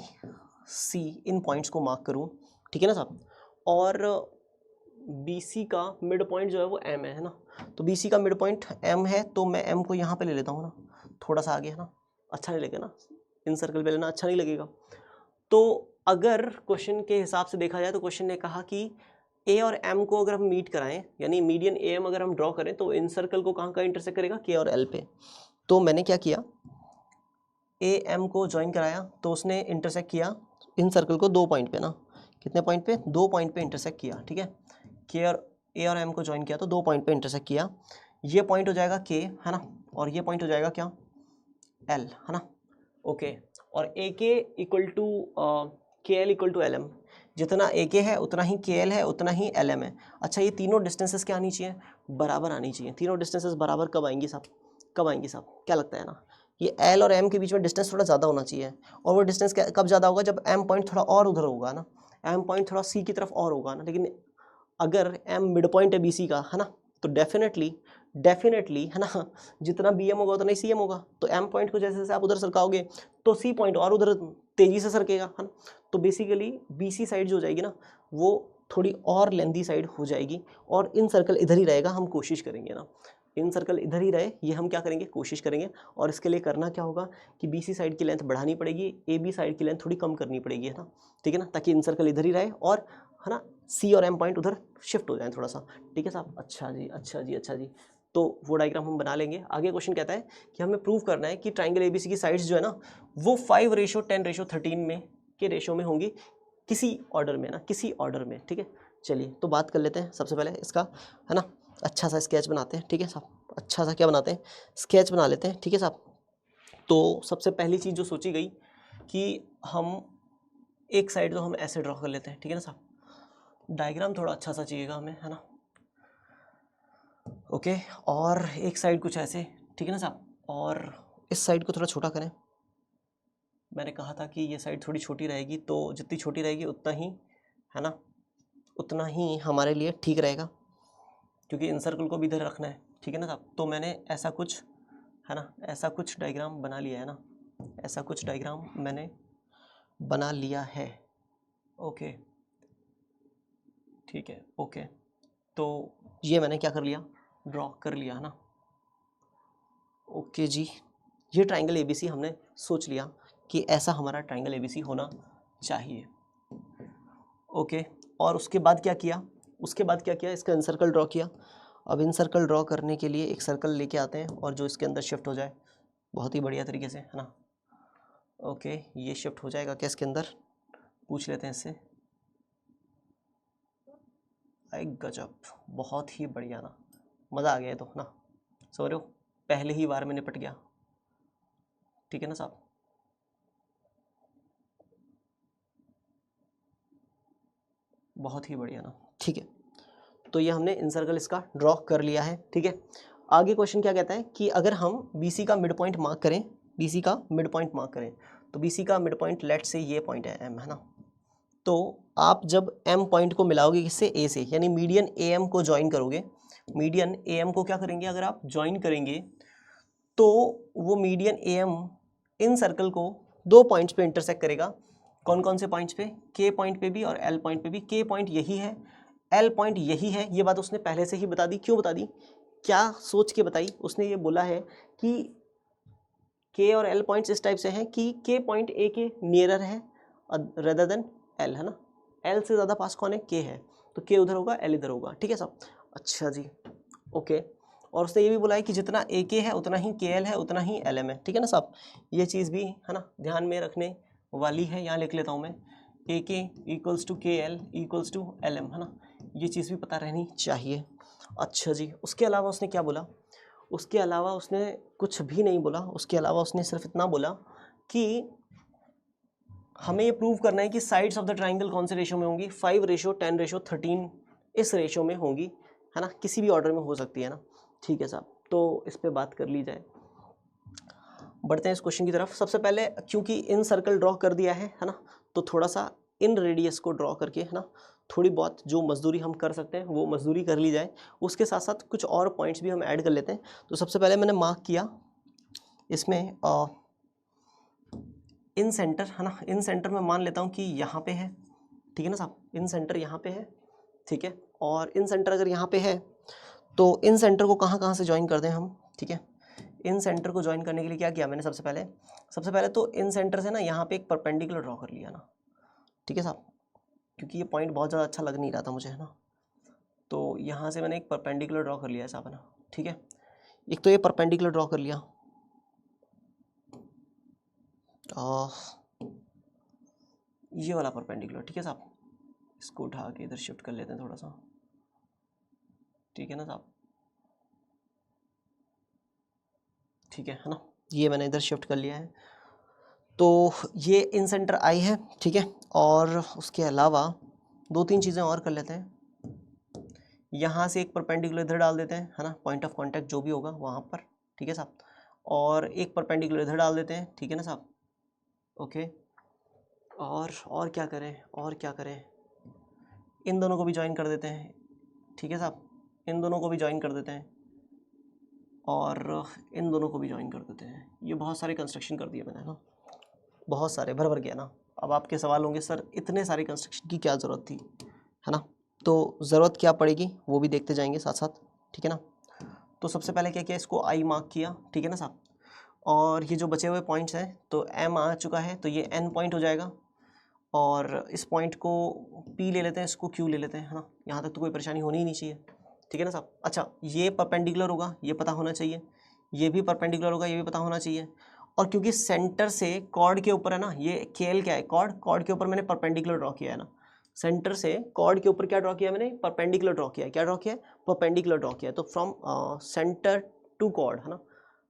C in points को मार्क करूं, ठीक है ना साहब, और BC का मिड पॉइंट जो है वो M है ना, तो BC का मिड पॉइंट M है, तो मैं M को यहाँ पे ले लेता हूँ ना, थोड़ा सा आगे, है ना, अच्छा नहीं लगेगा ना, इन सर्कल पे लेना अच्छा नहीं लगेगा। तो अगर क्वेश्चन के हिसाब से देखा जाए तो क्वेश्चन ने कहा कि A और M को अगर हम मीट कराएं, यानी मीडियन AM अगर हम ड्रॉ करें, तो इन सर्कल को कहाँ इंटरसेक्ट करेगा, K और L पे। तो मैंने क्या किया, AM को ज्वाइन कराया, तो उसने इंटरसेक्ट किया इन सर्कल को दो पॉइंट पे ना, कितने पॉइंट पे, दो पॉइंट पे इंटरसेक्ट किया, ठीक है। K और A और M को ज्वाइन किया तो दो पॉइंट पे इंटरसेक्ट किया। ये पॉइंट हो जाएगा K, है ना, और ये पॉइंट हो जाएगा क्या, L, है ना, ओके। और AK equal to KL equal to LM, जितना AK है उतना ही KL है उतना ही LM है। अच्छा, ये तीनों डिस्टेंसेस क्या आनी चाहिए, बराबर आनी चाहिए। तीनों डिस्टेंसेस बराबर कब आएंगी साहब, कब आएंगी साहब, क्या लगता है ना, ये L और M के बीच में डिस्टेंस थोड़ा ज़्यादा होना चाहिए। और वो डिस्टेंस कब ज़्यादा होगा, जब M पॉइंट थोड़ा और उधर होगा ना, M पॉइंट थोड़ा C की तरफ और होगा ना। लेकिन अगर M मिड पॉइंट है BC का, है ना, तो डेफिनेटली है ना, जितना BM होगा उतना ही CM होगा। तो M पॉइंट को जैसे जैसे आप उधर सरकाओगे तो C पॉइंट और उधर तेज़ी से सरकेगा, है ना। तो बेसिकली BC साइड जो हो जाएगी ना, वो थोड़ी और लेंथी साइड हो जाएगी, और इन सर्कल इधर ही रहेगा। हम कोशिश करेंगे ना, इन सर्कल इधर ही रहे, ये हम क्या करेंगे, कोशिश करेंगे। और इसके लिए करना क्या होगा कि BC साइड की लेंथ बढ़ानी पड़ेगी, AB साइड की लेंथ थोड़ी कम करनी पड़ेगी, है ना, ठीक है ना, ताकि इन सर्कल इधर ही रहे और, है ना, C और M पॉइंट उधर शिफ्ट हो जाए थोड़ा सा, ठीक है साहब। अच्छा जी। तो वो डायग्राम हम बना लेंगे। आगे क्वेश्चन कहता है कि हमें प्रूव करना है कि ट्राइंगल ABC की साइड्स जो है ना, वो 5:10:13 में के रेशो में होंगी, किसी ऑर्डर में ना, किसी ऑर्डर में, ठीक है। चलिए तो बात कर लेते हैं सबसे पहले इसका, है ना, अच्छा सा स्केच बनाते हैं, ठीक है साहब। अच्छा सा क्या बनाते हैं, स्केच बना लेते हैं, ठीक है साहब। तो सबसे पहली चीज़ जो सोची गई कि हम एक साइड तो हम ऐसे ड्रॉ कर लेते हैं, ठीक है ना साहब। डायग्राम थोड़ा अच्छा सा चाहिएगा हमें, है ना। ओके, और एक साइड कुछ ऐसे, ठीक है ना साहब, और इस साइड को थोड़ा छोटा करें। मैंने कहा था कि ये साइड थोड़ी छोटी रहेगी, तो जितनी छोटी रहेगी उतना ही, है ना, उतना ही हमारे लिए ठीक रहेगा, क्योंकि इन सर्कल को भी इधर रखना है, ठीक है ना साहब। तो मैंने ऐसा कुछ, है ना, ऐसा कुछ डायग्राम बना लिया है ना, ऐसा कुछ डायग्राम मैंने बना लिया है। ओके, ठीक है, ओके। तो ये मैंने क्या कर लिया, ड्रॉ कर लिया, है ना। ओके जी, ये ट्राइंगल एबीसी हमने सोच लिया कि ऐसा हमारा ट्राइंगल एबीसी होना चाहिए। ओके, और उसके बाद क्या किया, उसके बाद क्या किया, इसका इनसर्कल ड्रॉ किया। अब इनसर्कल ड्रॉ करने के लिए एक सर्कल लेके आते हैं और जो इसके अंदर शिफ्ट हो जाए बहुत ही बढ़िया तरीके से, है ना। ओके, ये शिफ्ट हो जाएगा क्या इसके अंदर, पूछ लेते हैं इससे। एक गजब, बहुत ही बढ़िया ना, मज़ा आ गया तो, ना, समझ रहे हो, पहले ही बार में निपट गया, ठीक है ना साहब। बहुत ही बढ़िया ना, ठीक है। तो ये हमने इनसर्कल इसका ड्रॉ कर लिया है, ठीक है। आगे क्वेश्चन क्या कहता है कि अगर हम BC का मिड पॉइंट मार्क करें, BC का मिड पॉइंट मार्क करें, तो BC का मिड पॉइंट लेट से ये पॉइंट है M, है ना। तो आप जब M पॉइंट को मिलाओगे किससे, A से, यानी मीडियन AM को ज्वाइन करोगे, मीडियन AM को क्या करेंगे, अगर आप ज्वाइन करेंगे तो वो मीडियन AM इन सर्कल को दो पॉइंट्स पे इंटरसेक्ट करेगा। कौन कौन से पॉइंट्स पे, K पॉइंट पे भी और L पॉइंट पे भी। K पॉइंट यही है, L पॉइंट यही है, ये बात उसने पहले से ही बता दी। क्यों बता दी, क्या सोच के बताई, उसने ये बोला है कि K और L पॉइंट्स इस टाइप से हैं कि K पॉइंट A के नियरर है रेदर देन L, है ना। L से ज़्यादा पास कौन है, K है, तो K उधर होगा, L इधर होगा, ठीक है साहब। अच्छा जी, ओके। और उसने ये भी बोला है कि जितना AK है उतना ही KL है, उतना ही LM है, ठीक है ना साहब। ये चीज़ भी, है ना, ध्यान में रखने वाली है। यहाँ लिख लेता हूँ मैं, AK equals to KL equals to LM, है ना, ये चीज़ भी पता रहनी चाहिए। अच्छा जी, उसके अलावा उसने क्या बोला, उसके अलावा उसने कुछ भी नहीं बोला। उसके अलावा उसने सिर्फ इतना बोला कि हमें ये प्रूव करना है कि साइड्स ऑफ द ट्राइंगल कौन से रेशो में होंगी, 5:10:13 इस रेशो में होंगी, है ना, किसी भी ऑर्डर में हो सकती है ना, ठीक है साहब। तो इस पे बात कर ली जाए, बढ़ते हैं इस क्वेश्चन की तरफ। सबसे पहले क्योंकि इन सर्कल ड्रॉ कर दिया है ना, तो थोड़ा सा इन रेडियस को ड्रॉ करके, है ना, थोड़ी बहुत जो मजदूरी हम कर सकते हैं वो मजदूरी कर ली जाए। उसके साथ साथ कुछ और पॉइंट्स भी हम ऐड कर लेते हैं। तो सबसे पहले मैंने मार्क किया इसमें इन सेंटर, है ना, इन सेंटर में मान लेता हूँ कि यहाँ पे है, ठीक है ना साहब, इन सेंटर यहाँ पे है, ठीक है। और इन सेंटर अगर यहाँ पे है तो इन सेंटर को कहाँ कहाँ से ज्वाइन कर दें हम, ठीक है। इन सेंटर को ज्वाइन करने के लिए क्या किया मैंने, सबसे पहले तो इन सेंटर से ना यहाँ पे एक परपेंडिकुलर ड्रॉ कर लिया ना, ठीक है साहब, क्योंकि ये पॉइंट बहुत ज़्यादा अच्छा लग नहीं रहा था मुझे, है ना। तो यहाँ से मैंने एक परपेंडिकुलर ड्रॉ कर लिया है साहब, है ना, ठीक है। एक तो ये परपेंडिकुलर ड्रॉ कर लिया, ये वाला परपेंडिकुलर, ठीक है साहब। इसको उठा के इधर शिफ्ट कर लेते हैं थोड़ा सा, ठीक है ना साहब, ठीक है ना, ये मैंने इधर शिफ्ट कर लिया है। तो ये इन सेंटर आई है, ठीक है। और उसके अलावा दो तीन चीज़ें और कर लेते हैं। यहाँ से एक परपेंडिकुलर इधर डाल देते हैं, है ना, पॉइंट ऑफ कांटेक्ट जो भी होगा वहाँ पर, ठीक है साहब। और एक परपेंडिकुलर इधर डाल देते हैं, ठीक है ना साहब, ओके। और क्या करें, और क्या करें, इन दोनों को भी ज्वाइन कर देते हैं, ठीक है साहब, इन दोनों को भी ज्वाइन कर देते हैं और इन दोनों को भी ज्वाइन कर देते हैं। ये बहुत सारे कंस्ट्रक्शन कर दिए मैंने ना, बहुत सारे, भर गया ना। अब आपके सवाल होंगे सर इतने सारे कंस्ट्रक्शन की क्या ज़रूरत थी, है ना। तो ज़रूरत क्या पड़ेगी वो भी देखते जाएंगे साथ साथ, ठीक है ना। तो सबसे पहले क्या किया, इसको आई मार्क किया, ठीक है ना साहब। और ये जो बचे हुए पॉइंट्स हैं, तो एम आ चुका है तो ये एन पॉइंट हो जाएगा। और इस पॉइंट को पी ले लेते हैं, इसको क्यू ले लेते हैं, है ना। यहाँ तक तो कोई परेशानी होनी ही नहीं चाहिए, ठीक है ना साहब। अच्छा, ये परपेंडिकुलर होगा, ये पता होना चाहिए, ये भी परपेंडिकुलर होगा, ये भी पता होना चाहिए। और क्योंकि सेंटर से कॉर्ड के ऊपर है ना, ये केएल क्या है, कॉर्ड के ऊपर मैंने परपेंडिकुलर ड्रॉ किया है ना। सेंटर से कॉर्ड के ऊपर क्या ड्रॉ किया मैंने, परपेंडिकुलर ड्रॉ किया है। क्या ड्रॉ किया है, परपेंडिकुलर ड्रॉ किया है। तो फ्रॉम सेंटर टू कॉर्ड, है ना,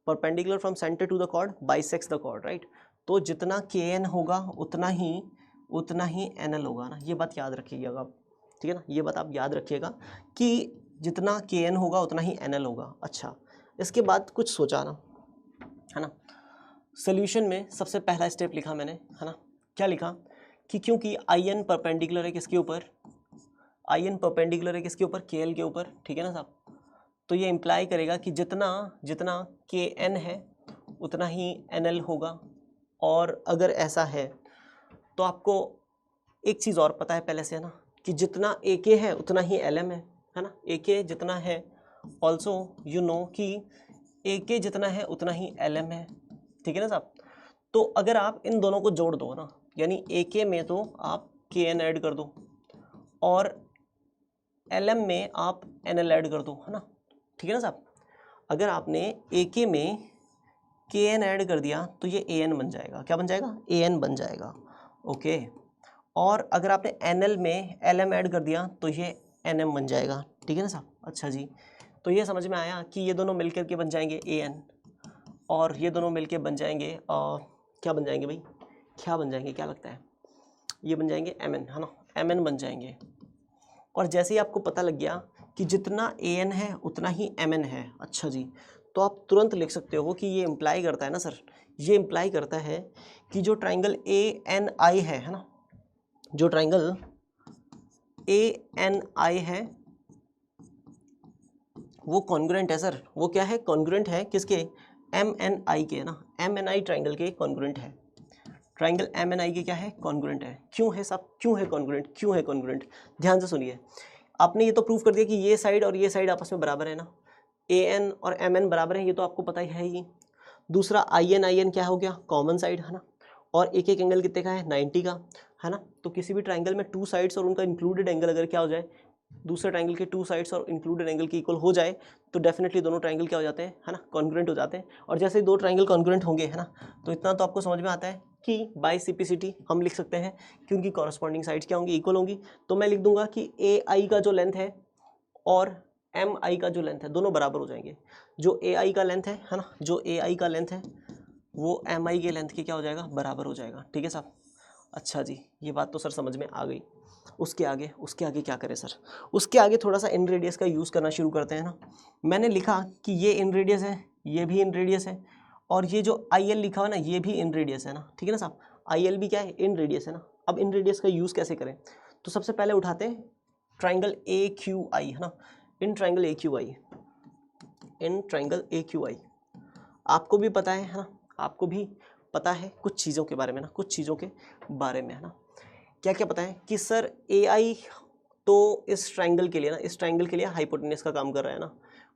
perpendicular from centre to the chord bisects the chord, right. तो जितना के एन होगा उतना ही एन एल होगा ना, ये बात याद रखिएगा आप, ठीक है ना, ये बात आप याद रखिएगा कि जितना Kn होगा उतना ही Nl होगा। अच्छा, इसके बाद कुछ सोचा ना, है ना, सोल्यूशन में सबसे पहला स्टेप लिखा मैंने, है ना, क्या लिखा कि क्योंकि In परपेंडिकुलर है किसके ऊपर, In परपेंडिकुलर है किसके ऊपर, Kl के ऊपर, ठीक है ना साहब, तो ये इम्प्लाई करेगा कि जितना जितना Kn है उतना ही Nl होगा। और अगर ऐसा है तो आपको एक चीज़ और पता है पहले से, है ना, कि जितना AK है उतना ही Lm है ना, AK जितना है, ऑल्सो यू नो कि AK जितना है उतना ही Lm है, ठीक है ना साहब। तो अगर आप इन दोनों को जोड़ दो ना, यानी AK में तो आप Kn ऐड कर दो और Lm में आप Nl ऐड कर दो, है ना, ठीक है ना साहब। अगर आपने AK में Kn ऐड कर दिया तो ये An बन जाएगा, क्या बन जाएगा, An बन जाएगा, ओके। और अगर आपने Nl में Lm ऐड कर दिया तो ये Nm बन जाएगा, ठीक है ना साहब। अच्छा जी, तो ये समझ में आया कि ये दोनों मिलकर के बन जाएंगे An और ये दोनों मिलकर बन जाएंगे क्या बन जाएंगे भाई, क्या बन जाएंगे, क्या लगता है, ये बन जाएंगे Mn, है ना, Mn बन जाएंगे। और जैसे ही आपको पता लग गया कि जितना An है उतना ही Mn है, अच्छा जी, तो आप तुरंत लिख सकते हो कि ये इम्प्लाई करता है ना सर, ये इम्प्लाई करता है कि जो ट्राइंगल ANI है ना, जो ट्राइंगल ANI है वो कॉन्ग्रुएंट है सर, वो क्या है, कॉन्ग्रुएंट है किसके, MNI के, ना, MNI ट्राइंगल के कॉन्ग्रुएंट है, ट्राइंगल MNI के क्या है, कॉन्ग्रुएंट है। क्यों है साहब, क्यों है कॉन्ग्रुएंट, क्यों है कॉन्ग्रुएंट, ध्यान से सुनिए। आपने ये तो प्रूव कर दिया कि ये साइड और ये साइड आपस में बराबर है ना, AN और MN बराबर है, ये तो आपको पता ही है ही। दूसरा IN क्या हो गया, कॉमन साइड, है ना, और एक एक एंगल कितने का है, 90 का, है ना। तो किसी भी ट्राइंगल में टू साइड्स और उनका इंक्लूडेड एंगल अगर क्या हो जाए, दूसरे ट्राइंगल के टू साइड्स और इंक्लूडेड एंगल के इक्वल हो जाए तो डेफिनेटली दोनों ट्राइंगल क्या हो जाते हैं, है ना, कॉन्ग्रुएंट हो जाते हैं। और जैसे ही दो ट्राइंगल कॉन्ग्रुएंट होंगे, है ना, तो इतना तो आपको समझ में आता है कि बाय सिम्प्लिसिटी हम लिख सकते हैं कि उनकी कॉरस्पॉन्डिंग साइड्स क्या होंगी, इक्वल होंगी। तो मैं लिख दूंगा कि AI का जो लेंथ है और MI का जो लेंथ है दोनों बराबर हो जाएंगे। जो AI का लेंथ है ना, जो AI का लेंथ है वो MI के लेंथ के क्या हो जाएगा, बराबर हो जाएगा, ठीक है साहब। अच्छा जी, ये बात तो सर समझ में आ गई। उसके आगे क्या करें सर, उसके आगे थोड़ा सा इन रेडियस का यूज़ करना शुरू करते हैं ना। मैंने लिखा कि ये इन रेडियस है, ये भी इन रेडियस है, और ये जो IL लिखा हुआ ना ये भी इन रेडियस है ना, ठीक है ना साहब, IL भी क्या है, इन रेडियस है ना। अब इन रेडियस का यूज़ कैसे करें, तो सबसे पहले उठाते हैं ट्राइंगल AQI, है ना, in triangle AQI, in triangle AQI आपको भी पता है ना, आपको भी पता है कुछ चीज़ों के बारे में ना, कुछ चीज़ों के बारे में, है ना। क्या क्या पता है कि सर AI तो इस ट्राइंगल के लिए ना, इस ट्राइंगल के लिए हाइपोटेन्यूस का काम कर रहा है ना,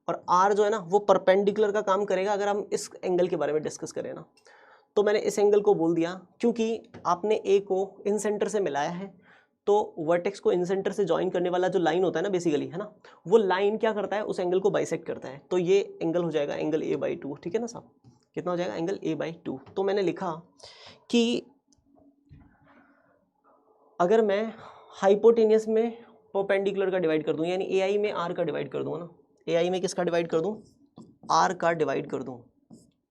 और R जो है ना वो परपेंडिकुलर का काम करेगा अगर हम इस एंगल के बारे में डिस्कस करें ना। तो मैंने इस एंगल को बोल दिया क्योंकि आपने A को इन सेंटर से मिलाया है, तो वर्टेक्स को इन सेंटर से ज्वाइन करने वाला जो लाइन होता है ना बेसिकली, है ना, वो लाइन क्या करता है, उस एंगल को बाइसेक्ट करता है। तो ये एंगल हो जाएगा एंगल A/2, ठीक है ना साहब, कितना हो जाएगा, एंगल A/2। तो मैंने लिखा कि अगर मैं हाइपोटेनियस में परपेंडिकुलर का डिवाइड कर दूं, यानी AI में R का डिवाइड कर दूं ना, AI में किसका डिवाइड कर दूं, R का डिवाइड कर दूं,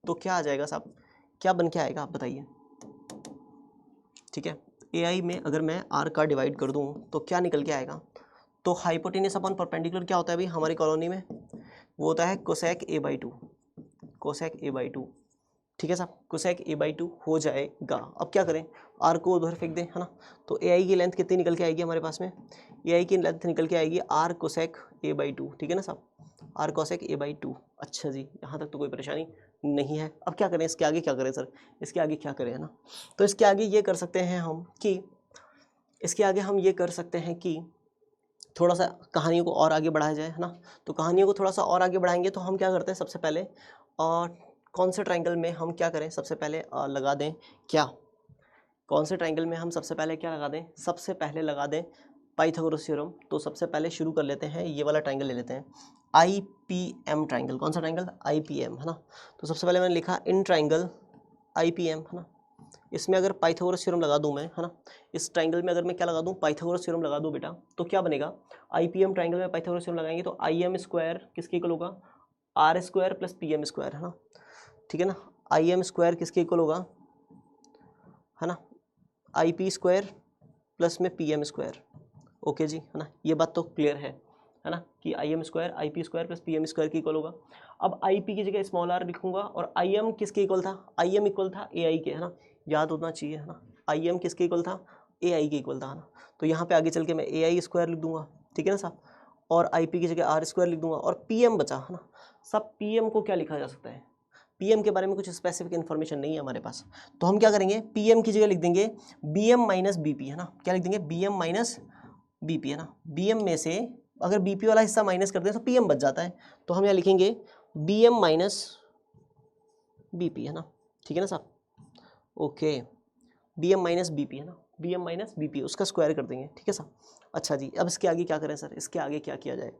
तो क्या आ जाएगा साहब, क्या बन के आएगा आप बताइए। ठीक है, AI में अगर मैं R का डिवाइड कर दूं तो क्या निकल के आएगा, तो हाइपोटेनियस अपॉन परपेंडिकुलर क्या होता है भाई हमारी कॉलोनी में, वो होता है कोसेक A/2, कोसेक A/2, ठीक है साहब, कोसेक A/2 हो जाएगा। अब क्या करें, R को उधर फेंक दें, है ना, तो AI की लेंथ कितनी निकल के आएगी हमारे पास में, AI की लेंथ निकल के आएगी R कोसेक A/2, ठीक है ना साहब, R कोसेक A/2। अच्छा जी, यहाँ तक तो कोई परेशानी नहीं है। अब क्या करें, इसके आगे क्या करें सर, इसके आगे क्या करें, है ना, तो इसके आगे ये कर सकते हैं हम कि इसके आगे हम ये कर सकते हैं कि थोड़ा सा कहानियों को और आगे बढ़ाया जाए, है ना। तो कहानियों को थोड़ा सा और आगे बढ़ाएंगे तो हम क्या करते हैं, सबसे पहले और कौन से ट्राइंगल में हम क्या करें, सबसे पहले लगा दें क्या, कौन से ट्राइंगल में हम सबसे पहले क्या लगा दें, सबसे पहले लगा दें पाइथागोरस थ्योरम। तो सबसे पहले शुरू कर लेते हैं, ये वाला ट्राइंगल ले लेते हैं, IPM ट्राइंगल। कौन सा ट्राइंगल, IPM, है ना। तो सबसे पहले मैंने लिखा इन ट्राइंगल IPM, है ना। इसमें अगर पाइथागोरस थ्योरम लगा दूं मैं, है ना, इस ट्राइंगल में अगर मैं क्या लगा दूं, पाइथागोरस थ्योरम लगा दूं बेटा, तो क्या बनेगा, IPM ट्राइंगल में पाइथागोरस थ्योरम लगाएंगे तो IM² किसके इक्वल होगा, R² + PM², है ना, ठीक है ना। IM² किसके इक्वल होगा, है ना, IP² प्लस में PM², ओके जी, है ना, ये बात तो क्लियर है ना, कि I M square I P square plus P M square की इक्वल होगा। अब आई पी की जगह स्मॉल आर लिखूंगा और आई एम किसके इक्वल था, आई एम इक्वल था ए आई के, है ना, याद होना चाहिए, है ना, आई एम किसके इक्वल था, ए आई के इक्वल था, है ना। तो यहाँ पे आगे चल के मैं ए आई स्क्वायर लिख दूंगा, ठीक है ना साहब, और आई पी की जगह आर स्क्वायर लिख दूंगा, और पी एम बचा, है ना साहब। पी एम को क्या लिखा जा सकता है, पीएम के बारे में कुछ स्पेसिफिक इन्फॉर्मेशन नहीं है हमारे पास, तो हम क्या करेंगे, पीएम की जगह लिख देंगे बीएम माइनस बीपी, है ना, क्या लिख देंगे, बीएम माइनस बीपी, है ना। बीएम में से अगर बीपी वाला हिस्सा माइनस कर दें तो पीएम बच जाता है, तो हम यहाँ लिखेंगे बीएम माइनस बीपी, है ना, ठीक है ना साहब, ओके, बीएम माइनस बीपी, है ना, बीएम माइनस बीपी, उसका स्क्वायर कर देंगे, ठीक है साहब। अच्छा जी, अब इसके आगे क्या करें सर, इसके आगे क्या किया जाए,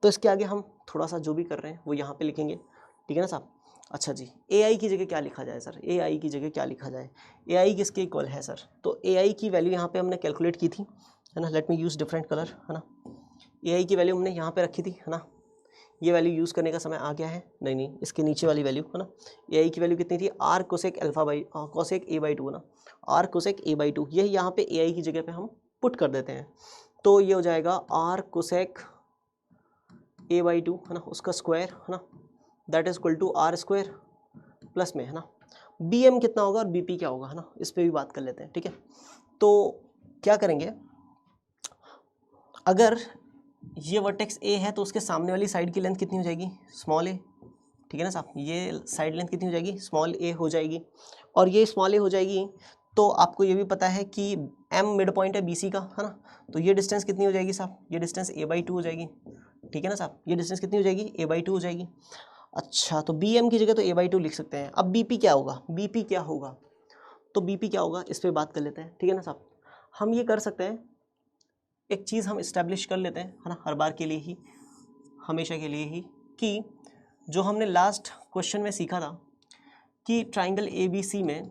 तो इसके आगे हम थोड़ा सा जो भी कर रहे हैं वो यहाँ पे लिखेंगे, ठीक है ना साहब। अच्छा जी, ए आई की जगह क्या लिखा जाए सर, ए आई की जगह क्या लिखा जाए, ए आई किसके इक्वल है सर, तो ए आई की वैल्यू यहाँ पे हमने कैलकुलेट की थी, है ना, let me use different colour, है ना, ए आई की वैल्यू हमने यहाँ पे रखी थी, है ना, ये वैल्यू यूज़ करने का समय आ गया है, नहीं इसके नीचे वाली वैल्यू, है ना, ए आई की वैल्यू कितनी थी, R cosec alpha by cosec A by two, है ना, R cosec A by two, यही यहाँ पे ए आई की जगह पे हम पुट कर देते हैं, तो ये हो जाएगा R cosec A by two, है ना, उसका स्क्वायर, है ना, that is equal to R square plus में, है ना, बी एम कितना होगा और बी पी क्या होगा, है ना, इस पर भी बात कर लेते हैं, ठीक है। तो क्या करेंगे, अगर ये वर्टेक्स ए है तो उसके सामने वाली साइड की लेंथ कितनी हो जाएगी, स्मॉल ए, ठीक है ना साहब, ये साइड लेंथ कितनी हो जाएगी, स्मॉल ए हो जाएगी, और ये स्मॉल ए हो जाएगी, तो आपको ये भी पता है कि एम मिड पॉइंट है बी सी का, है ना, तो ये डिस्टेंस कितनी हो जाएगी साहब, ये डिस्टेंस ए बाई टू हो जाएगी, ठीक है ना साहब, ये डिस्टेंस कितनी हो जाएगी, ए बाई टू हो जाएगी। अच्छा, तो बी एम की जगह तो ए बाई टू लिख सकते हैं। अब बी पी क्या होगा, बी पी क्या होगा, तो बी पी क्या होगा इस पर बात कर लेते हैं, ठीक है ना साहब। हम ये कर सकते हैं, एक चीज़ हम इस्टेब्लिश कर लेते हैं, है ना, हर बार के लिए ही, हमेशा के लिए ही, कि जो हमने लास्ट क्वेश्चन में सीखा था कि ट्राइंगल ए बी सी में,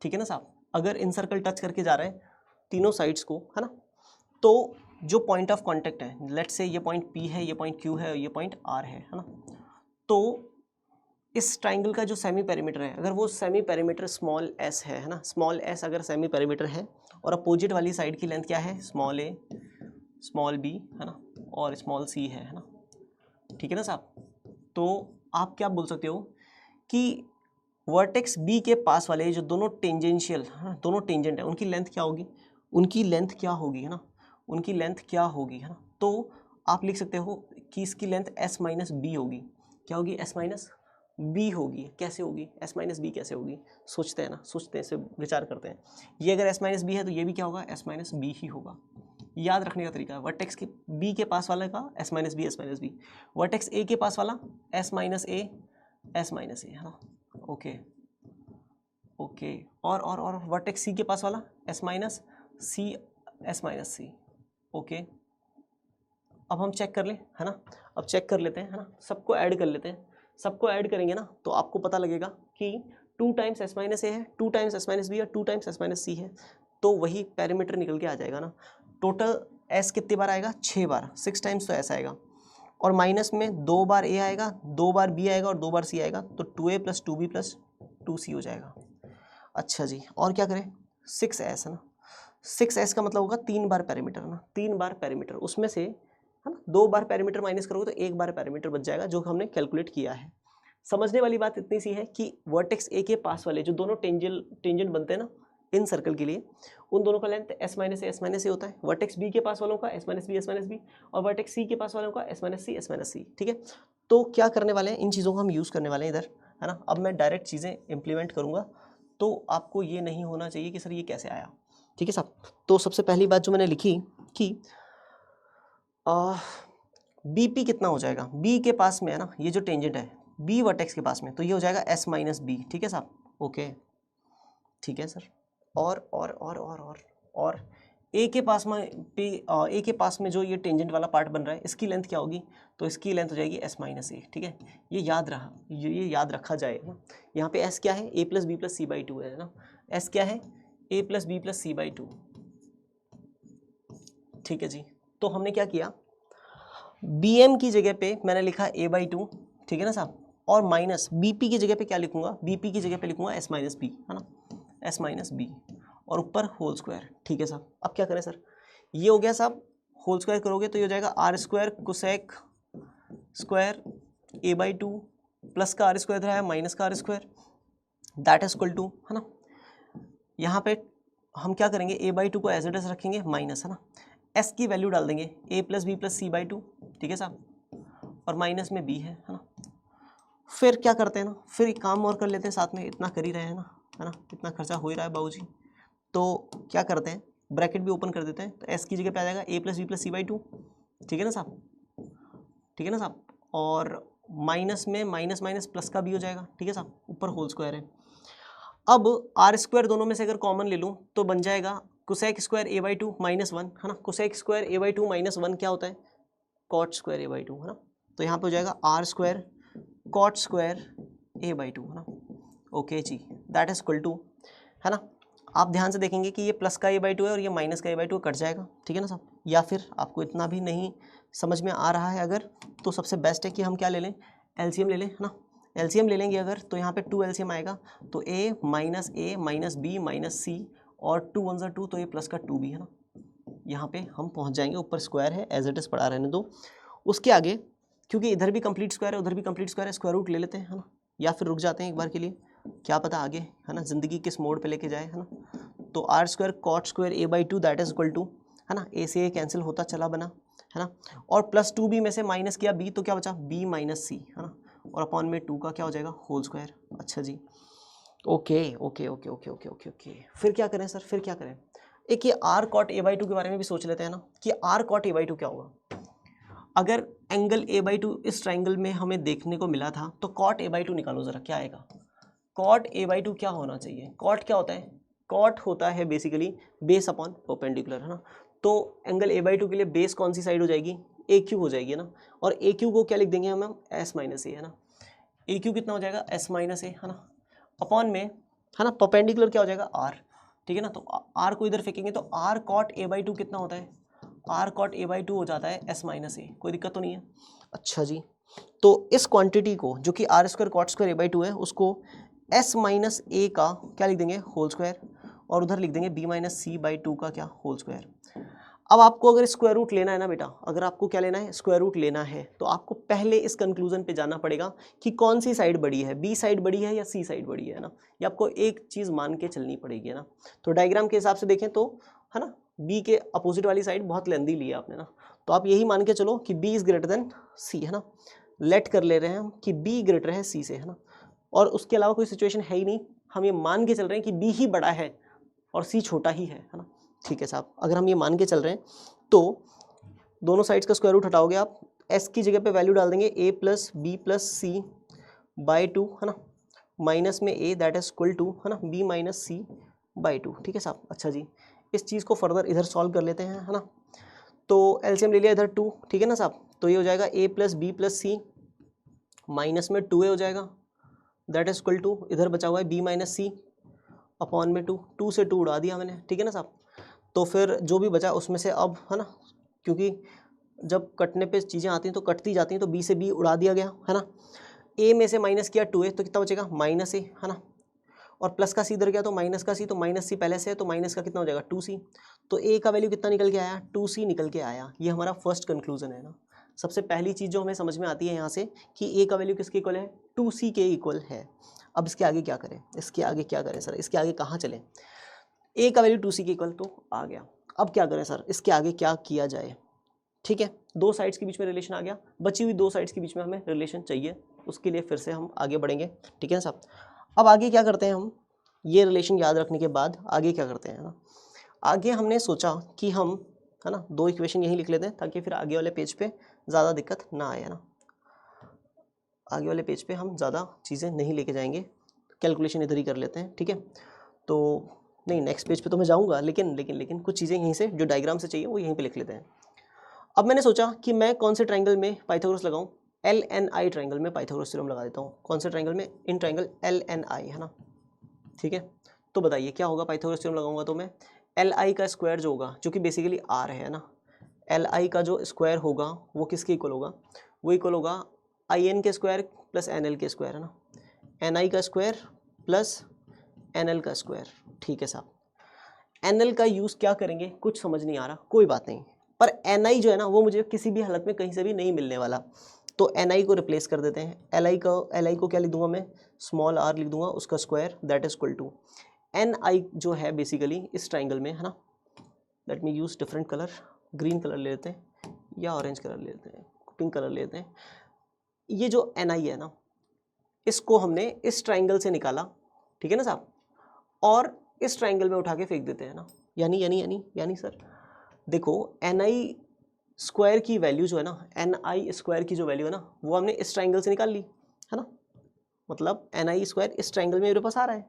ठीक है ना साहब, अगर इन सर्कल टच करके जा रहा है तीनों साइड्स को, है ना, तो जो पॉइंट ऑफ कांटेक्ट है, लेट्स से ये पॉइंट P है, ये पॉइंट Q है और ये पॉइंट R है ना, तो इस ट्राइंगल का जो सेमी पेरीमीटर है, अगर वो सेमी पेरीमीटर स्मॉल s है ना, स्मॉल s अगर सेमी पेरीमीटर है और अपोजिट वाली साइड की लेंथ क्या है, स्मॉल a, स्मॉल b, है ना, और स्मॉल c है ना, ठीक है ना साहब। तो आप क्या बोल सकते हो कि वर्टेक्स B के पास वाले जो दोनों टेंजेंशियल, हाँ, दोनों टेंजेंट है, उनकी लेंथ क्या होगी, उनकी लेंथ क्या होगी, है ना, उनकी लेंथ क्या होगी, है ना, तो आप लिख सकते हो कि इसकी लेंथ s माइनस बी होगी, क्या होगी, s माइनस बी होगी। कैसे होगी, s माइनस बी कैसे होगी, सोचते हैं ना, सोचते हैं, इसे विचार करते हैं। ये अगर s माइनस बी है तो ये भी क्या होगा, s माइनस बी ही होगा। याद रखने का तरीका है, वर्टेक्स के B के पास वाले का s minus B, s minus B, vertex A के पास वाला s minus A, s minus A, है ना, ओके ओके, और वर्टेक्स C के पास वाला s minus C, s minus C, okay. अब हम चेक कर लें, है ना, अब चेक कर लेते हैं, है ना, सबको ऐड कर लेते हैं, सबको ऐड करेंगे ना तो आपको पता लगेगा कि 2 टाइम्स s माइनस ए है, 2 टाइम्स s माइनस बी है, 2 टाइम्स s माइनस सी है, तो वही पैरामीटर निकल के आ जाएगा ना। टोटल s कितनी बार आएगा, 6 बार, 6 टाइम्स तो s आएगा, और माइनस में 2 बार a आएगा, 2 बार b आएगा और 2 बार c आएगा, तो 2a plus 2b plus 2c हो जाएगा। अच्छा जी, और क्या करें, 6s है ना, 6s का मतलब होगा 3 बार पैरामीटर ना, 3 बार पैरामीटर, उसमें से, है ना, 2 बार पैरामीटर माइनस करोगे तो 1 बार पैरामीटर बच जाएगा, जो हमने कैलकुलेट किया है। समझने वाली बात इतनी सी है कि वर्टेक्स ए के पास वाले जो दोनों टेंजेंट बनते हैं ना इन सर्कल के लिए, उन दोनों का लेंथ s माइनस ए होता है। वर्टेक्स बी के पास वालों का s माइनस बी, और वर्टेक्स सी के पास वालों का s माइनस सी, ठीक है। तो क्या करने वाले हैं, इन चीज़ों को हम यूज़ करने वाले हैं इधर, है ना। अब मैं डायरेक्ट चीज़ें इंप्लीमेंट करूँगा, तो आपको ये नहीं होना चाहिए कि सर ये कैसे आया, ठीक है साहब। तो सबसे पहली बात जो मैंने लिखी कि BP कितना हो जाएगा, B के पास में, है ना, ये जो टेंजेंट है B वर्टेक्स के पास में, तो ये हो जाएगा s माइनस बी, ठीक है साहब, ओके, ठीक है सर। और A के पास में A के पास में जो ये टेंजेंट वाला पार्ट बन रहा है, इसकी लेंथ क्या होगी, तो इसकी लेंथ हो जाएगी s माइनस ए, ठीक है। ये याद रखा जाए ना। यहाँ पे s क्या है, a plus B plus C by two है ना, s क्या है, a plus B plus C by two, ठीक है जी। तो हमने क्या किया, bm की जगह पे मैंने लिखा a बाई टू, ठीक है ना साहब, और माइनस bp की जगह पे क्या लिखूंगा, bp की जगह पे लिखूंगा s माइनस बी, है ना, s माइनस बी, और ऊपर होल स्क्वायर, ठीक है साहब। अब क्या करें सर, ये हो गया साहब, होल स्क्वायर करोगे तो ये हो जाएगा are square cosec square A by two plus का आर स्क्वायर है माइनस का r square that is equal to, है ना, यहाँ पे हम क्या करेंगे, ए बाई टू को एज इट इज रखेंगे माइनस, है ना, एस की वैल्यू डाल देंगे a plus B plus C by two, ठीक है साहब, और माइनस में बी है ना। फिर क्या करते हैं ना, फिर एक काम और कर लेते हैं साथ में, इतना कर ही रहे हैं ना, है ना, इतना खर्चा हो ही रहा है बाबूजी, तो क्या करते हैं, ब्रैकेट भी ओपन कर देते हैं, तो एस की जगह पे आ जाएगा a plus B plus C by two, ठीक है ना साहब, ठीक है ना साहब, और माइनस में माइनस माइनस प्लस का भी हो जाएगा, ठीक है साहब, ऊपर होल स्क्वायर है। अब आर स्क्वायर दोनों में से अगर कॉमन ले लूँ तो बन जाएगा cosec square A by two minus one, है ना, cosec square A by two minus one क्या होता है, cot square A by two, है ना, तो यहाँ पे हो जाएगा are square cot square A by two, है ना, ओके जी, दैट इज इक्वल टू, है ना, आप ध्यान से देखेंगे कि ये प्लस का ए बाई टू है और ये माइनस का ए बाई टू कट जाएगा, ठीक है ना साहब, या फिर आपको इतना भी नहीं समझ में आ रहा है अगर, तो सबसे बेस्ट है कि हम क्या ले लें, एलसीएम ले लें, है ना, एलसीएम ले लेंगे अगर, तो यहाँ पे 2 एलसीएम आएगा, तो ए माइनस बी माइनस सी और 2 1 2, तो ये प्लस का 2 भी, है ना, यहाँ पे हम पहुँच जाएंगे, ऊपर स्क्वायर है एज इट इज़ पड़ा रहने दो, उसके आगे क्योंकि इधर भी कंप्लीट स्क्वायर है उधर भी कंप्लीट स्क्वायर है, स्क्वायर रूट ले लेते हैं, है ना, या फिर रुक जाते हैं एक बार के लिए, क्या पता आगे, है ना, ज़िंदगी किस मोड पे लेके जाए, है ना, तो R square cot square A by two that is equal to, है ना, ए से ए कैंसिल होता चला बना, है ना, और प्लस 2b में से माइनस किया b तो क्या बचा b माइनस सी, है ना, और अपॉन में 2 का क्या हो जाएगा होल स्क्वायर, अच्छा जी, okay okay okay okay okay okay okay, फिर क्या करें सर, फिर क्या करें, एक ये r cot A by two के बारे में भी सोच लेते हैं ना, कि r cot A by two क्या होगा, अगर एंगल ए बाई टू इस ट्राइंगल में हमें देखने को मिला था, तो कॉट ए बाई टू निकालो ज़रा, क्या आएगा, कॉट ए बाई टू क्या होना चाहिए, कॉट क्या होता है, कॉट होता है बेसिकली बेस अपॉन परपेंडिकुलर, है ना, तो एंगल ए बाई टू के लिए बेस कौन सी साइड हो जाएगी, ए क्यू हो जाएगी, है ना, और ए क्यू को क्या लिख देंगे हम एस माइनस ए, है ना, ए क्यू कितना हो जाएगा एस माइनस ए, है ना, अपॉन में, है ना, परपेंडिकुलर क्या हो जाएगा आर, ठीक है ना, तो आर को इधर फेंकेंगे तो R cot A by two कितना होता है, R cot A by two हो जाता है एस माइनस ए, कोई दिक्कत तो नहीं है, अच्छा जी, तो इस क्वांटिटी को जो कि R square cot square A by two है उसको एस माइनस ए का क्या लिख देंगे होल स्क्वायर, और उधर लिख देंगे B minus C by two का क्या होल स्क्वायर। अब आपको अगर स्क्वायर रूट लेना है ना बेटा, अगर आपको क्या लेना है स्क्वायर रूट लेना है, तो आपको पहले इस कंक्लूजन पे जाना पड़ेगा कि कौन सी साइड बड़ी है, बी साइड बड़ी है या सी साइड बड़ी है ना, ये आपको एक चीज़ मान के चलनी पड़ेगी, है ना, तो डायग्राम के हिसाब से देखें तो, है ना, बी के अपोजिट वाली साइड बहुत लेंदी ली है आपने ना, तो आप यही मान के चलो कि बी इज़ ग्रेटर देन सी, है ना, लेट कर ले रहे हैं हम कि बी ग्रेटर है सी से, है ना, और उसके अलावा कोई सिचुएशन है ही नहीं, हम ये मान के चल रहे हैं कि बी ही बड़ा है और सी छोटा ही है ना, ठीक है साहब, अगर हम ये मान के चल रहे हैं तो दोनों साइड्स का स्क्वायर रूट हटाओगे आप, एस की जगह पे वैल्यू डाल देंगे a plus B plus C by two, है ना, माइनस में a that is equal to, है ना, b minus C by two, ठीक है साहब, अच्छा जी, इस चीज़ को फर्दर इधर सॉल्व कर लेते हैं, है ना, तो एलसीएम ले लिया इधर 2, ठीक है ना साहब, तो ये हो जाएगा a plus B plus C minus में 2a हो जाएगा दैट इज इक्वल टू, इधर बचा हुआ है बी माइनस सी अपॉन में 2, 2 से 2 उड़ा दिया मैंने, ठीक है ना साहब, तो फिर जो भी बचा उसमें से अब, है ना, क्योंकि जब कटने पे चीज़ें आती हैं तो कटती जाती हैं, तो बी से बी उड़ा दिया गया, है ना, ए में से माइनस किया 2a तो कितना बचेगा माइनस ए, है ना, और प्लस का सी इधर गया तो माइनस का सी, तो माइनस सी पहले से है तो माइनस का कितना हो जाएगा 2c, तो ए का वैल्यू कितना निकल के आया 2c निकल के आया, ये हमारा फर्स्ट कंक्लूजन है ना, सबसे पहली चीज़ जो हमें समझ में आती है यहाँ से कि ए का वैल्यू किसके इक्वल है 2c के इक्वल है। अब इसके आगे क्या करें, इसके आगे क्या करें सर, इसके आगे कहाँ चलें, ए का वैल्यू 2c के इक्वल तो आ गया, अब क्या करें सर, इसके आगे क्या किया जाए, ठीक है, दो साइड्स के बीच में रिलेशन आ गया, बची हुई दो साइड्स के बीच में हमें रिलेशन चाहिए, उसके लिए फिर से हम आगे बढ़ेंगे, ठीक है ना साहब। अब आगे क्या करते हैं हम, ये रिलेशन याद रखने के बाद आगे क्या करते हैं ना, आगे हमने सोचा कि हम, है ना, दो इक्वेशन यही लिख लेते हैं ताकि फिर आगे वाले पेज पे ज़्यादा दिक्कत ना आए, है ना, आगे वाले पेज पे हम ज़्यादा चीज़ें नहीं लेके जाएंगे, कैलकुलेशन इधर ही कर लेते हैं, ठीक है, तो नहीं नेक्स्ट पेज पे तो मैं जाऊँगा, लेकिन कुछ चीज़ें यहीं से जो डायग्राम से चाहिए वो यहीं पे लिख लेते हैं। अब मैंने सोचा कि मैं कौन से ट्रायंगल में पाइथागोरस लगाऊं, LNI ट्रायंगल में पाइथागोरस थ्योरम लगा देता हूं, कौन से ट्रायंगल में, इन ट्रायंगल LNI, है ना, ठीक है, तो बताइए क्या होगा, पाइथागोरस थ्योरम लगाऊंगा तो मैं LI का स्क्वायर जो होगा, जो कि बेसिकली R है ना, LI का जो स्क्वायर होगा वो किसके इक्वल होगा, वो इक्वल होगा IN के स्क्वायर प्लस NL के स्क्वायर, है ना, NI का स्क्वायर प्लस NL का स्क्वायर, ठीक है साहब। NL का यूज़ क्या करेंगे कुछ समझ नहीं आ रहा, कोई बात नहीं, पर NI जो है ना वो मुझे किसी भी हालत में कहीं से भी नहीं मिलने वाला, तो NI को रिप्लेस कर देते हैं। LI को क्या लिख दूंगा मैं, स्मॉल r लिख दूंगा, उसका square that is equal to NI जो है बेसिकली इस ट्राइंगल में है ना, let me use different colour, green colour ले लेते हैं या ऑरेंज कलर ले लेते हैं, पिंक कलर ले लेते हैं। ये जो NI है ना इसको हमने इस ट्राइंगल से निकाला, ठीक है ना साहब, और इस ट्राइंगल में उठा के फेंक देते हैं ना, यानी सर देखो NI स्क्वायर की वैल्यू जो है ना, NI स्क्वायर की जो वैल्यू है ना वो हमने इस ट्राइंगल से निकाल ली है ना, मतलब NI स्क्वायर इस ट्राइंगल में मेरे पास आ रहा है,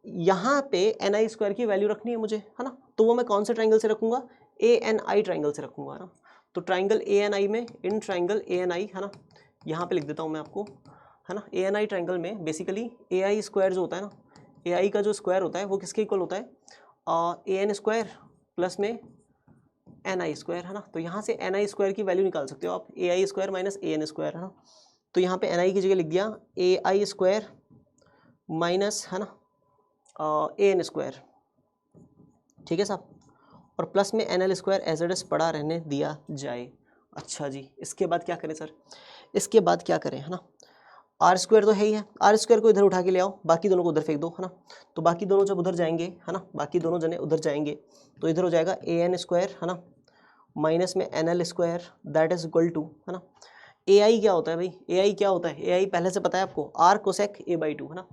यहाँ पे NI स्क्वायर की वैल्यू रखनी है मुझे है ना, तो वो मैं कौन से ट्राइंगल से रखूँगा, ANI ट्राइंगल से रखूँगा ना, तो ट्राइंगल ANI में, इन ट्राइंगल ANI है ना, यहाँ पे लिख देता हूँ मैं आपको है ना, ANI ट्राइंगल में बेसिकली AI स्क्वायर जो होता है ना, AI का जो स्क्वायर होता है वो किसके इक्वल होता है, AN स्क्वायर प्लस में NI स्क्वायर है ना, तो यहाँ से NI स्क्वायर की वैल्यू निकाल सकते हो आप, AI square minus AN square है ना, तो यहाँ पे NI की जगह लिख दिया AI स्क्वायर माइनस है ना AN स्क्वायर, ठीक है साहब, और प्लस में NL square as it is पड़ा रहने दिया जाए। अच्छा जी, इसके बाद क्या करें सर, इसके बाद क्या करें है ना, आर स्क्वायर तो है ही है, आर स्क्वायर को इधर उठा के ले आओ, बाकी दोनों को उधर फेंक दो है ना, तो बाकी दोनों जब उधर जाएंगे है ना, बाकी दोनों जने उधर जाएंगे तो इधर हो जाएगा AN स्क्वायर है ना माइनस में NL square that is equal to है ना, AI क्या होता है भाई, AI क्या होता है, AI पहले से पता है आपको, R कोसेक A/2 है ना,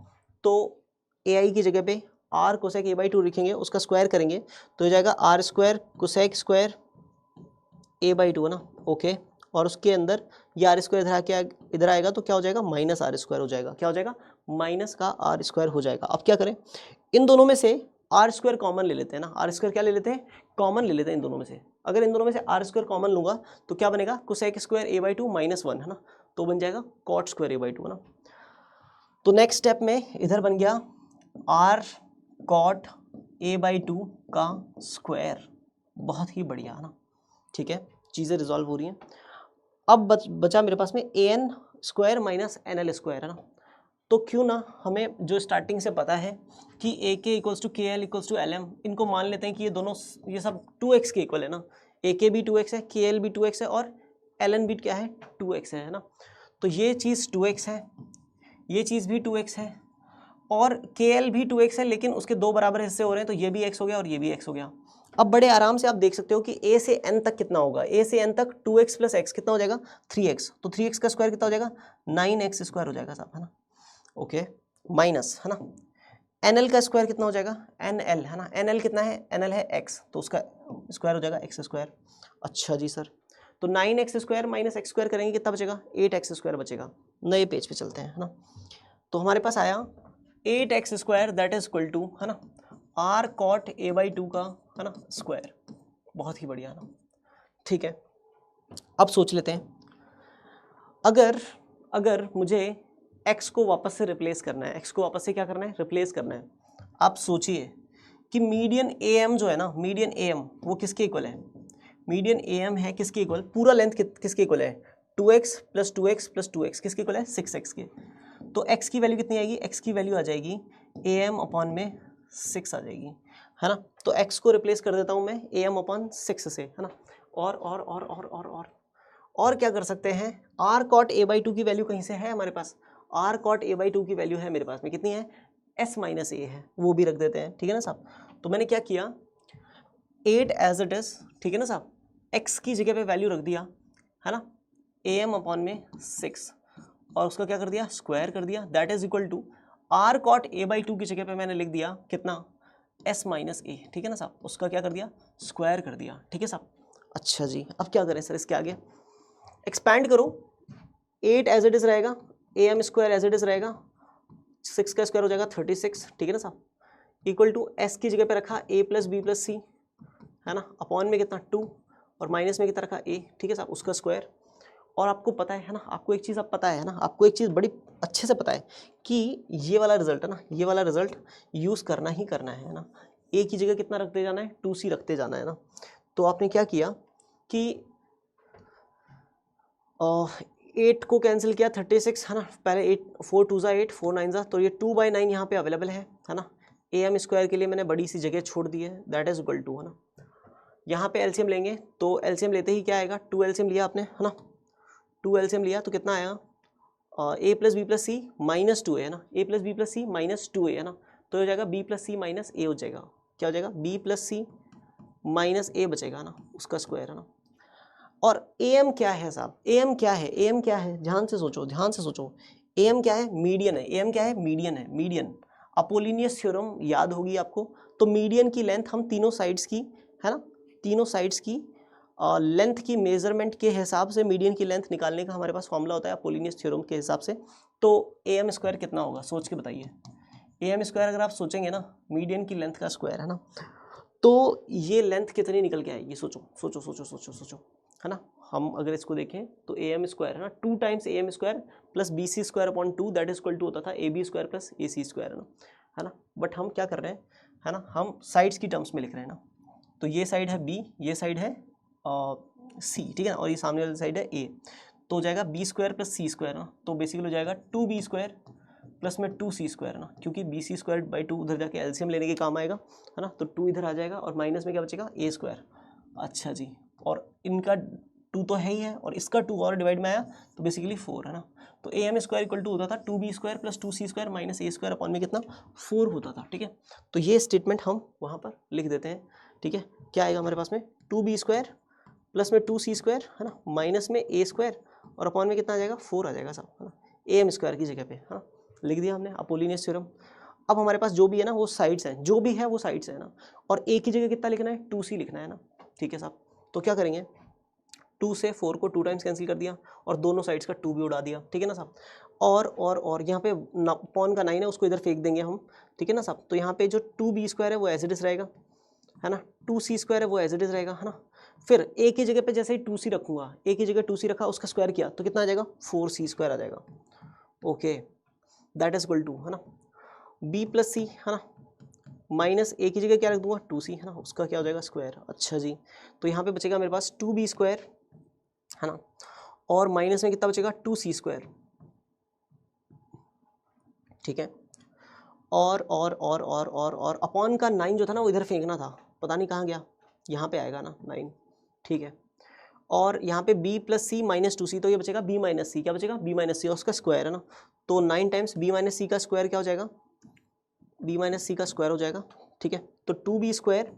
तो AI की जगह पे R कोसेक A/2 लिखेंगे, उसका स्क्वायर करेंगे तो हो जाएगा R square cosec square A/2 है ना, ओके, और उसके अंदर ये आर स्क्वायर इधर आएगा तो क्या हो जाएगा, माइनस आर स्क्वायर हो जाएगा, क्या हो जाएगा, माइनस का आर स्क्वायर हो जाएगा। अब क्या करें, इन दोनों में से आर स्क्वायर कॉमन ले लेते हैं ना, आर स्क्वायर क्या ले लेते हैं, कॉमन ले लेते हैं इन दोनों में से, अगर इन दोनों में से आर स्क्वायर कॉमन लूंगा तो क्या बनेगा, कोसेक स्क्वायर A/2 माइनस 1 है ना, तो बन जाएगा कॉट स्क्वायर A/2 है ना, तो नेक्स्ट स्टेप में इधर बन गया आर कॉट A/2 का स्क्वायर, बहुत ही बढ़िया है ना, ठीक है, चीज़ें रिजॉल्व हो रही हैं। अब बचा मेरे पास में AN square minus NL square है ना, तो क्यों ना हमें जो स्टार्टिंग से पता है कि AK equals to KL equals to LM, इनको मान लेते हैं कि ये दोनों ये सब 2x के इक्वल है ना, AK भी 2x है, KL भी 2x है और LN भी क्या है 2x है ना, तो ये चीज़ 2x है, ये चीज़ भी 2x है और KL भी 2x है, लेकिन उसके दो बराबर हिस्से हो रहे हैं, तो ये भी x हो गया और ये भी x हो गया। अब बड़े आराम से आप देख सकते हो कि A से N तक कितना होगा, A से N तक 2x प्लस x कितना हो जाएगा, 3x, तो 3x का स्क्वायर कितना हो जाएगा, 9x स्क्वायर हो जाएगा साहब है ना, ओके, माइनस है ना, NL का स्क्वायर कितना हो जाएगा, NL है ना, NL कितना है, NL है x, तो उसका स्क्वायर हो जाएगा x स्क्वायर। अच्छा जी सर, तो 9x square minus x square करेंगे कितना बचेगा, 8x स्क्वायर बचेगा। नए पेज पे चलते हैं है ना, तो हमारे पास आया 8x square that is equal to है ना R कॉट A/2 का है ना स्क्वायर, बहुत ही बढ़िया ना, ठीक है। अब सोच लेते हैं, अगर मुझे x को वापस से रिप्लेस करना है, x को वापस से क्या करना है, रिप्लेस करना है, आप सोचिए कि मीडियन AM जो है ना, मीडियन AM वो किसके इक्वल है, मीडियन AM है किसके इक्वल, पूरा लेंथ किसके इक्वल है, 2x plus 2x plus 2x किसके इक्वल है, 6x के, तो x की वैल्यू कितनी आएगी, x की वैल्यू आ जाएगी AM अपॉन में 6 आ जाएगी है ना, तो x को रिप्लेस कर देता हूँ मैं AM अपॉन 6 से है ना, और क्या कर सकते हैं, R कॉट A/2 की वैल्यू कहीं से है हमारे पास, R कॉट A/2 की वैल्यू है मेरे पास में कितनी है, S माइनस A है, वो भी रख देते हैं, ठीक है ना साहब। तो मैंने क्या किया, 8 एज इट इज, ठीक है ना साहब, x की जगह पे वैल्यू रख दिया है ना, AM अपॉन में 6 और उसका क्या कर दिया, स्क्वायर कर दिया, that is equal to R cot A/2 की जगह पे मैंने लिख दिया कितना, S माइनस A, ठीक है ना साहब, उसका क्या कर दिया, स्क्वायर कर दिया, ठीक है साहब। अच्छा जी, अब क्या करें सर, इसके आगे एक्सपैंड करो, 8 एज इट इज रहेगा, AM square as it is रहेगा, 6 का स्क्वायर हो जाएगा 36, ठीक है ना साहब, इक्वल टू S की जगह पे रखा A plus B plus C है ना, अपॉन में कितना 2 और माइनस में कितना रखा A, ठीक है साहब, उसका स्क्वायर। और आपको पता है ना, आपको एक चीज़ अब पता है ना, आपको एक चीज़ बड़ी अच्छे से पता है कि ये वाला रिजल्ट है ना, ये वाला रिजल्ट यूज़ करना ही करना है ना, A की जगह कितना रखते जाना है, 2C रखते जाना है ना। तो आपने क्या किया कि 8 को कैंसिल किया, 36 है ना, पहले 8 4 2 8 4 9 तो ये 2/9 यहाँ पे अवेलेबल है ना, ए एम स्क्वायर के लिए मैंने बड़ी सी जगह छोड़ दी है, दैट इज इक्वल टू, है ना, यहाँ पे एलसीएम लेंगे तो एलसीएम लेते ही क्या आएगा, 2 एलसीएम लिया आपने, है ना, 2 एलसीएम लिया तो कितना आएगा, ए प्लस बी प्लस सी माइनस 2 है ना, ए प्लस बी प्लस सी माइनस 2 है ना, तो हो जाएगा बी प्लस सी माइनस ए हो जाएगा, क्या हो जाएगा, बी प्लस सी माइनस ए बचेगा ना, उसका स्क्वायर, है ना। और ए एम क्या है साहब, ए एम क्या है, ए एम क्या है, ध्यान से सोचो, ध्यान से सोचो, ए एम क्या है, मीडियन है, ए एम क्या है, मीडियन है, मीडियन, अपोलिनियस थ्योरम याद होगी आपको, तो मीडियन की लेंथ हम तीनों साइड्स की, है ना, तीनों साइड्स की लेंथ की मेजरमेंट के हिसाब से मीडियन की लेंथ निकालने का हमारे पास फॉर्मूला होता है अपोलिनियस थ्योरम के हिसाब से। तो ए एम स्क्वायर कितना होगा, सोच के बताइए, ए एम स्क्वायर अगर आप सोचेंगे ना, मीडियन की लेंथ का स्क्वायर, है ना, तो ये लेंथ कितनी निकल के आएगी, सोचो सोचो सोचो सोचो सोचो, है ना। हम अगर इसको देखें तो ए एम स्क्वायर, है ना, 2 times A M square plus B C square upon 2 that is equal to होता था A B square plus A C square, है ना। बट हम क्या कर रहे हैं, है ना, हम साइड्स की टर्म्स में लिख रहे हैं ना, तो ये साइड है बी, ये साइड है सी, ठीक है, और ये सामने वाली साइड है ए, तो हो जाएगा बी स्क्वायर प्लस सी स्क्वायर ना, तो बेसिकली हो जाएगा 2b स्क्वायर प्लस में 2c स्क्वायर ना, क्योंकि बी सी स्क्वायर बाई 2 उधर जाके एलसीएम लेने के काम आएगा, है ना, तो 2 इधर आ जाएगा और माइनस में क्या बचेगा, ए स्क्वायर। अच्छा जी, और इनका 2 तो है ही है और इसका 2 और डिवाइड में आया तो बेसिकली 4, है ना, तो a M square equal to होता था 2b स्क्वायर प्लस 2c square minus a square upon में कितना 4 होता था, ठीक है। तो ये स्टेटमेंट हम वहाँ पर लिख देते हैं, ठीक है। क्या आएगा हमारे पास में, 2b स्क्वायर प्लस में 2c स्क्वायर, है ना, माइनस में ए स्क्वायर और अपॉन में कितना आ जाएगा 4 आ जाएगा साहब, है ना, ए एम स्क्वायर की जगह पे, है ना, लिख दिया हमने अपोलिनियस थ्योरम। अब हमारे पास जो भी है ना वो साइड्स हैं, जो भी है वो साइड्स है ना, और ए की जगह कितना लिखना है, 2c लिखना है ना, ठीक है साहब। तो क्या करेंगे, 2 से 4 को 2 टाइम्स कैंसिल कर दिया और दोनों साइड्स का 2 भी उड़ा दिया, ठीक है ना साहब। और यहाँ पे पॉन का 9 है उसको इधर फेंक देंगे हम, ठीक है ना साहब। तो यहाँ पे जो 2b स्क्वायर है वो एज इट इज रहेगा, है ना, 2c स्क्वायर है वो एज इट इज रहेगा, है ना। फिर ए की जगह पे जैसे ही 2c रखूंगा, ए की जगह 2c रखा उसका स्क्वायर किया तो कितना आ जाएगा, 4c स्क्वायर आ जाएगा, okay, that is equal to, है ना, b प्लस सी, है ना, माइनस ए की जगह क्या रख दूंगा 2c, है ना, उसका क्या हो जाएगा स्क्वायर। अच्छा जी, तो यहाँ पे बचेगा मेरे पास 2b स्क्वायर, है ना, और माइनस में कितना बचेगा 2c स्क्वायर, ठीक है। और अपॉन का 9 जो था ना वो इधर फेंकना था, पता नहीं कहाँ गया, यहाँ पे आएगा ना 9, ठीक है। और यहाँ पे b प्लस सी माइनस 2c, तो ये बचेगा b माइनस सी, क्या बचेगा b माइनस सी और उसका स्क्वायर, है ना, तो 9 टाइम्स b माइनस सी का स्क्वायर क्या हो जाएगा, b माइनस सी का स्क्वायर हो जाएगा, ठीक है। तो 2b square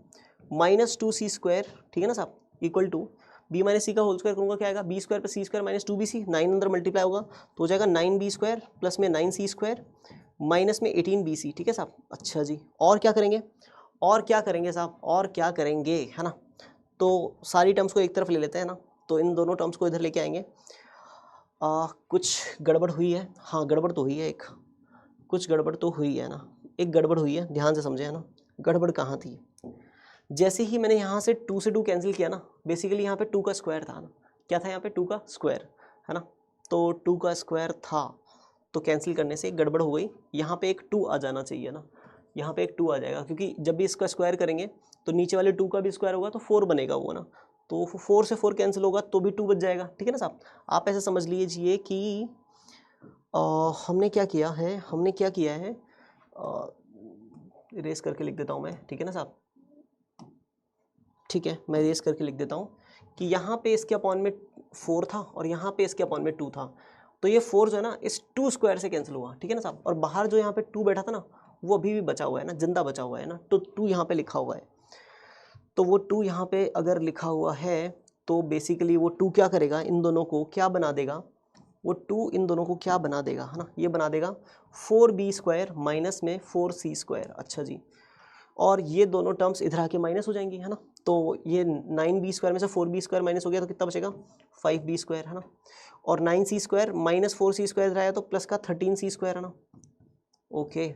minus 2c square, ठीक है ना साहब, इक्वल टू b माइनस सी का होल स्क्वायर करूँगा क्या आएगा, b स्क्वायर प्लस सी स्क्वायर माइनस 2bc, 9 अंदर मल्टीप्लाई होगा तो हो जाएगा 9b स्क्वायर प्लस में 9c स्क्वायर माइनस में 18bc, ठीक है साहब। अच्छा जी, और क्या करेंगे, और क्या करेंगे साहब, और क्या करेंगे, है ना, तो सारी टर्म्स को एक तरफ ले लेते हैं ना, तो इन दोनों टर्म्स को इधर लेके आएंगे। कुछ गड़बड़ हुई है, हाँ गड़बड़ तो हुई है एक, कुछ गड़बड़ तो हुई है ना, एक गड़बड़ हुई है, ध्यान से समझे, है ना। गड़बड़ कहाँ थी, जैसे ही मैंने यहाँ से 2 से 2 कैंसिल किया ना, बेसिकली यहाँ पे 2 का स्क्वायर था ना, क्या था यहाँ पे 2 का स्क्वायर, है ना, तो 2 का स्क्वायर था, तो कैंसिल करने से गड़बड़ हो गई, यहाँ पे एक 2 आ जाना चाहिए ना, यहाँ पे एक 2 आ जाएगा, क्योंकि जब भी इसका स्क्वायर करेंगे तो नीचे वाले 2 का भी स्क्वायर होगा तो 4 बनेगा वो ना, तो 4 से 4 कैंसिल होगा तो भी 2 बच जाएगा, ठीक है ना साहब। आप ऐसे समझ लीजिए कि हमने क्या किया है, हमने क्या किया है, इरेज करके लिख देता हूँ मैं, ठीक है ना साहब, ठीक है, मैं इरेज करके लिख देता हूँ कि यहाँ पे इसके अपॉन में 4 था और यहाँ पे इसके अपॉन में 2 था, तो ये 4 जो है ना इस 2 स्क्वायर से कैंसिल हुआ, ठीक है ना साहब। और बाहर जो यहाँ पे 2 बैठा था ना वो अभी भी बचा हुआ है ना, जिंदा बचा हुआ है ना, तो 2 यहाँ पे लिखा हुआ है, तो वो 2 यहाँ पे अगर लिखा हुआ है तो बेसिकली वो 2 क्या करेगा, इन दोनों को क्या बना देगा, वो 2 इन दोनों को क्या बना देगा, है ना, ये बना देगा 4b स्क्वायर माइनस में 4c स्क्वायर। अच्छा जी, और ये दोनों टर्म्स इधर आके माइनस हो जाएंगी, है ना, तो ये 9b स्क्वायर में से 4b स्क्वायर माइनस हो गया तो कितना बचेगा 5b स्क्वायर, है ना, और 9c square minus 4c square इधर आया तो प्लस का 13c स्क्वायर, है ना, ओके।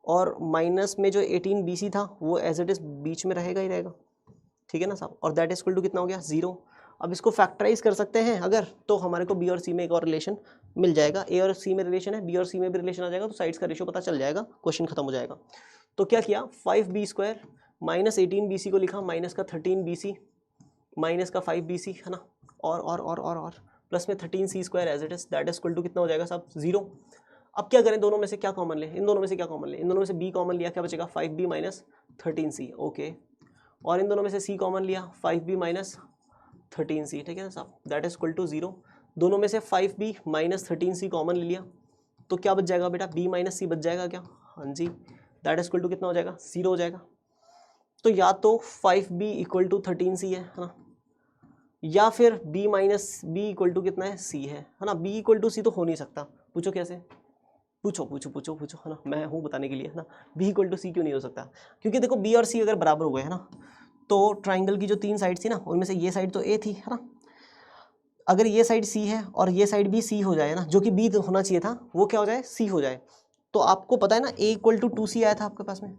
और माइनस में जो 18bc था वो एज इट इज बीच में रहेगा ही रहेगा, ठीक है ना साहब, और दैट इज इक्वल टू कितना हो गया 0। अब इसको फैक्टराइज कर सकते हैं अगर, तो हमारे को बी और सी में एक और रिलेशन मिल जाएगा, ए और सी में रिलेशन है, बी और सी में भी रिलेशन आ जाएगा, तो साइड्स का रेशियो पता चल जाएगा, क्वेश्चन खत्म हो जाएगा। तो क्या किया, 5b स्क्वायर माइनस 18bc को लिखा माइनस का 13bc माइनस का 5bc, है ना, और प्लस में 13c square as it is, that is equal to कितना हो जाएगा साहब 0। अब क्या करें, दोनों में से क्या कॉमन ले, इन दोनों में से क्या कॉमन ले, इन दोनों में से b कॉमन लिया, क्या बचेगा 5b माइनस 13c, ओके। और इन दोनों में से c कॉमन लिया, 5b माइनस 13c, ठीक है ना साहब, दैट इज इक्वल टू 0। दोनों में से 5b माइनस 13c कॉमन ले लिया, तो क्या बच जाएगा बेटा, b माइनस c बच जाएगा क्या, हाँ जी, दैट इज इक्वल टू कितना हो जाएगा, 0 हो जाएगा। तो या तो 5b इक्वल टू 13c है ना, या फिर b minus b equal to कितना है, c है ना। b इक्वल टू c तो हो नहीं सकता, पूछो कैसे, पूछो पूछो पूछो पूछो, है ना, मैं हूँ बताने के लिए, है ना। b इक्वल टू c क्यों नहीं हो सकता, क्योंकि देखो b और c अगर बराबर हो गए, है ना, तो ट्राइंगल की जो 3 साइड थी ना, उनमें से ये साइड तो a थी, है ना, अगर ये साइड c है और ये साइड भी c हो जाए ना, जो कि b होना चाहिए था, वो क्या हो जाए, c हो जाए। तो आपको पता है ना a इक्वल टू 2c आया था आपके पास में,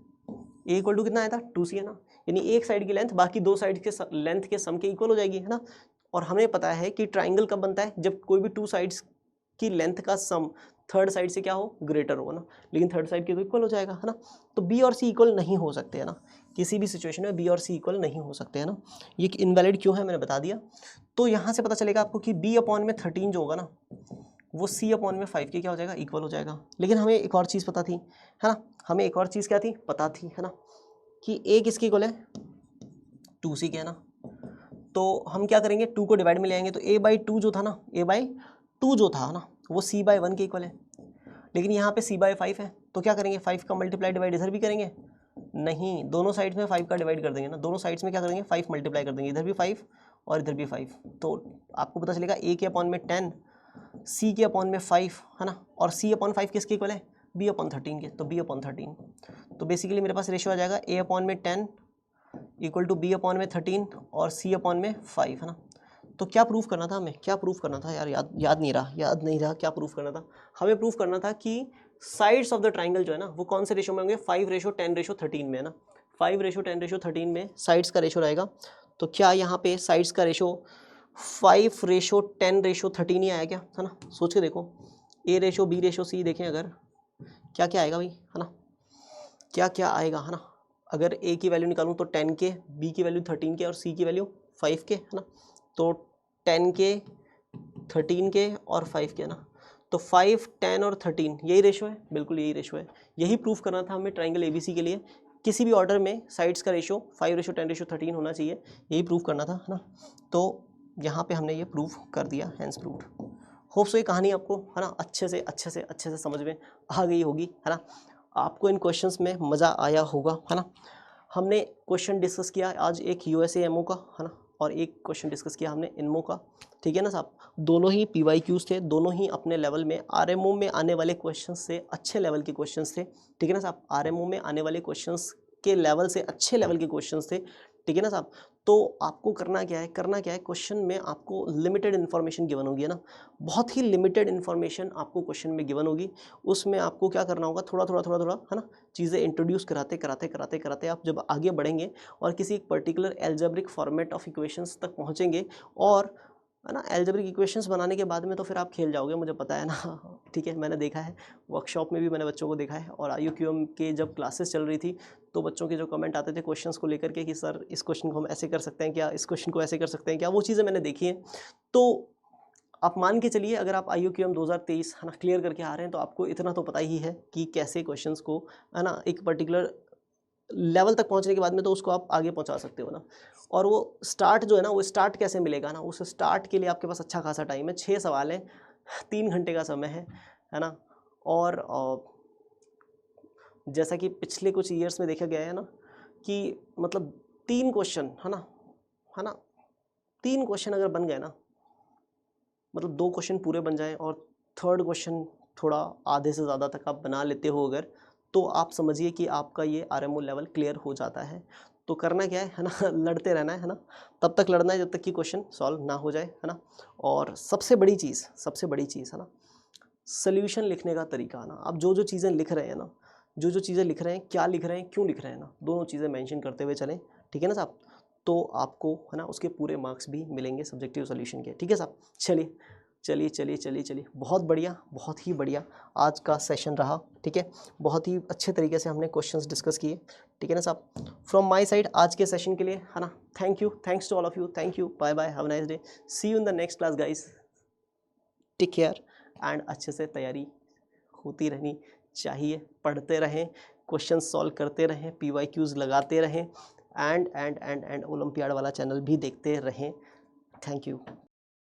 a इक्वल टू कितना आया था, 2c, है ना, यानी एक साइड की लेंथ बाकी दो साइड के लेंथ के सम के इक्वल हो जाएगी, है ना। और हमें पता है कि ट्राइंगल कब बनता है, जब कोई भी 2 साइड्स की लेंथ का सम थर्ड साइड से क्या हो, ग्रेटर हो ना, लेकिन थर्ड साइड के तो इक्वल हो जाएगा, है ना। तो b और c इक्वल नहीं हो सकते, है ना, किसी भी सिचुएशन में b और c इक्वल नहीं हो सकते, है ना। ये इनवैलिड क्यों है मैंने बता दिया। तो यहाँ से पता चलेगा आपको कि b अपॉन में 13 जो होगा ना, वो c अपॉन में 5 के क्या हो जाएगा, इक्वल हो जाएगा। लेकिन हमें एक और चीज़ पता थी, है ना, हमें एक और चीज़ क्या थी, पता थी, है ना, कि a किसके इक्वल है, 2c के, है ना। तो हम क्या करेंगे, 2 को डिवाइड में ले आएंगे, तो a/2 जो था ना, a/2 जो था ना, वो c/1 के इक्वल है। लेकिन यहाँ पे c/5 है, तो क्या करेंगे, 5 का मल्टीप्लाई डिवाइड इधर भी करेंगे, नहीं, दोनों साइड्स में 5 का डिवाइड कर देंगे ना, दोनों साइड्स में क्या करेंगे, 5 मल्टीप्लाई कर देंगे, इधर भी 5 और इधर भी 5। तो आपको पता चलेगा a के अपॉन में 10, c के अपॉन में 5, है ना, और c अपॉन 5 किसके इक्वल है, b अपॉन 13 के, तो b अपॉन 13। तो बेसिकली मेरे पास रेशियो आ जाएगा a अपॉन में 10 इक्वल टू b अपॉन में 13 और c अपॉन में 5, है ना। तो क्या प्रूफ करना था हमें, क्या प्रूफ करना था यार, याद नहीं रहा क्या प्रूफ करना था। हमें प्रूफ करना था कि साइड्स ऑफ द ट्राइंगल जो है ना, वो कौन से रेशो में होंगे, 5:10:13 में, है ना, 5:10:13 में साइड्स का रेशो रहेगा। तो क्या यहाँ पे साइड्स का रेशो 5:10:13 ही आया क्या, है ना, सोच के देखो, a:b:c देखें अगर, क्या क्या आएगा भाई, है ना, क्या क्या आएगा, है ना। अगर a की वैल्यू निकालूं तो 10 के, b की वैल्यू 13 के और c की वैल्यू 5 के, है ना। तो 10 के, 13 के और 5 के, है ना। तो 5, 10 और 13 यही रेशो है, बिल्कुल यही रेशो है। यही प्रूफ करना था हमें ट्राइंगल ABC के लिए, किसी भी ऑर्डर में साइड्स का रेशो 5:10:13 होना चाहिए, यही प्रूफ करना था, है ना। तो यहाँ पे हमने ये प्रूफ कर दिया, हैंस प्रूव्ड। होप सो ये कहानी आपको, है ना, अच्छे से समझ में आ गई होगी, है ना। आपको इन क्वेश्चंस में मज़ा आया होगा, है ना। हमने क्वेश्चन डिस्कस किया आज एक USAMO का, है ना, और एक क्वेश्चन डिस्कस किया हमने इनमो का, ठीक है ना साहब। दोनों ही PYQs थे, दोनों ही अपने लेवल में RMO में आने वाले क्वेश्चंस से अच्छे लेवल के क्वेश्चंस थे, ठीक है ना साहब। RMO में आने वाले क्वेश्चंस के लेवल से अच्छे लेवल के क्वेश्चंस थे, ठीक है ना साहब। तो आपको करना क्या है, क्वेश्चन में आपको लिमिटेड इन्फॉर्मेशन गिवन होगी, है ना, बहुत ही लिमिटेड इन्फॉर्मेशन आपको क्वेश्चन में गिवन होगी। उसमें आपको क्या करना होगा, थोड़ा थोड़ा, है ना, चीज़ें इंट्रोड्यूस कराते आप जब आगे बढ़ेंगे और किसी एक particular algebraic format of equations तक पहुँचेंगे, और है ना, एल्जेब्रिक इक्वेशंस बनाने के बाद में तो फिर आप खेल जाओगे, मुझे पता है ना, ठीक है, मैंने देखा है, वर्कशॉप में भी मैंने बच्चों को देखा है, और IUQM के जब क्लासेस चल रही थी तो बच्चों के जो कमेंट आते थे क्वेश्चंस को लेकर के कि सर इस क्वेश्चन को हम ऐसे कर सकते हैं क्या, इस क्वेश्चन को ऐसे कर सकते हैं क्या, वो चीज़ें मैंने देखी हैं। तो आप मान के चलिए, अगर आप IUQM 2023 है ना क्लियर करके आ रहे हैं, तो आपको इतना तो पता ही है कि कैसे क्वेश्चंस को, है ना, एक पर्टिकुलर लेवल तक पहुंचने के बाद में तो उसको आप आगे पहुंचा सकते हो ना। और वो स्टार्ट जो है ना, वो स्टार्ट कैसे मिलेगा ना, उस स्टार्ट के लिए आपके पास अच्छा खासा टाइम है, 6 सवाल है, 3 घंटे का समय है ना। और जैसा कि पिछले कुछ ईयर्स में देखा गया है ना, कि मतलब 3 क्वेश्चन, है ना, 3 क्वेश्चन अगर बन गए ना, मतलब 2 क्वेश्चन पूरे बन जाएं और थर्ड क्वेश्चन थोड़ा आधे से ज़्यादा तक आप बना लेते हो अगर, तो आप समझिए कि आपका ये RMO लेवल क्लियर हो जाता है। तो करना क्या है ना, लड़ते रहना है ना, तब तक लड़ना है जब तक कि क्वेश्चन सॉल्व ना हो जाए, है ना। और सबसे बड़ी चीज़ है ना, सॉल्यूशन लिखने का तरीका ना, आप जो चीज़ें लिख रहे हैं ना, जो चीज़ें लिख रहे हैं, क्या लिख रहे हैं, क्यों लिख रहे हैं ना, दोनों चीज़ें मेंशन करते हुए चलें, ठीक है ना साहब। तो आपको, है ना, उसके पूरे मार्क्स भी मिलेंगे सब्जेक्टिव सॉल्यूशन के, ठीक है साहब। चलिए, बहुत बढ़िया, बहुत ही बढ़िया आज का सेशन रहा, ठीक है। बहुत ही अच्छे तरीके से हमने क्वेश्चंस डिस्कस किए, ठीक है ना साहब। फ्रॉम माय साइड आज के सेशन के लिए, है ना, thanks to all of you, thank you, bye bye, have a nice day, see you in the next class guys, take care and अच्छे से तैयारी होती रहनी चाहिए। पढ़ते रहें, क्वेश्चन सॉल्व करते रहें, PYQs लगाते रहें, एंड ओलंपियाड वाला चैनल भी देखते रहें। Thank you.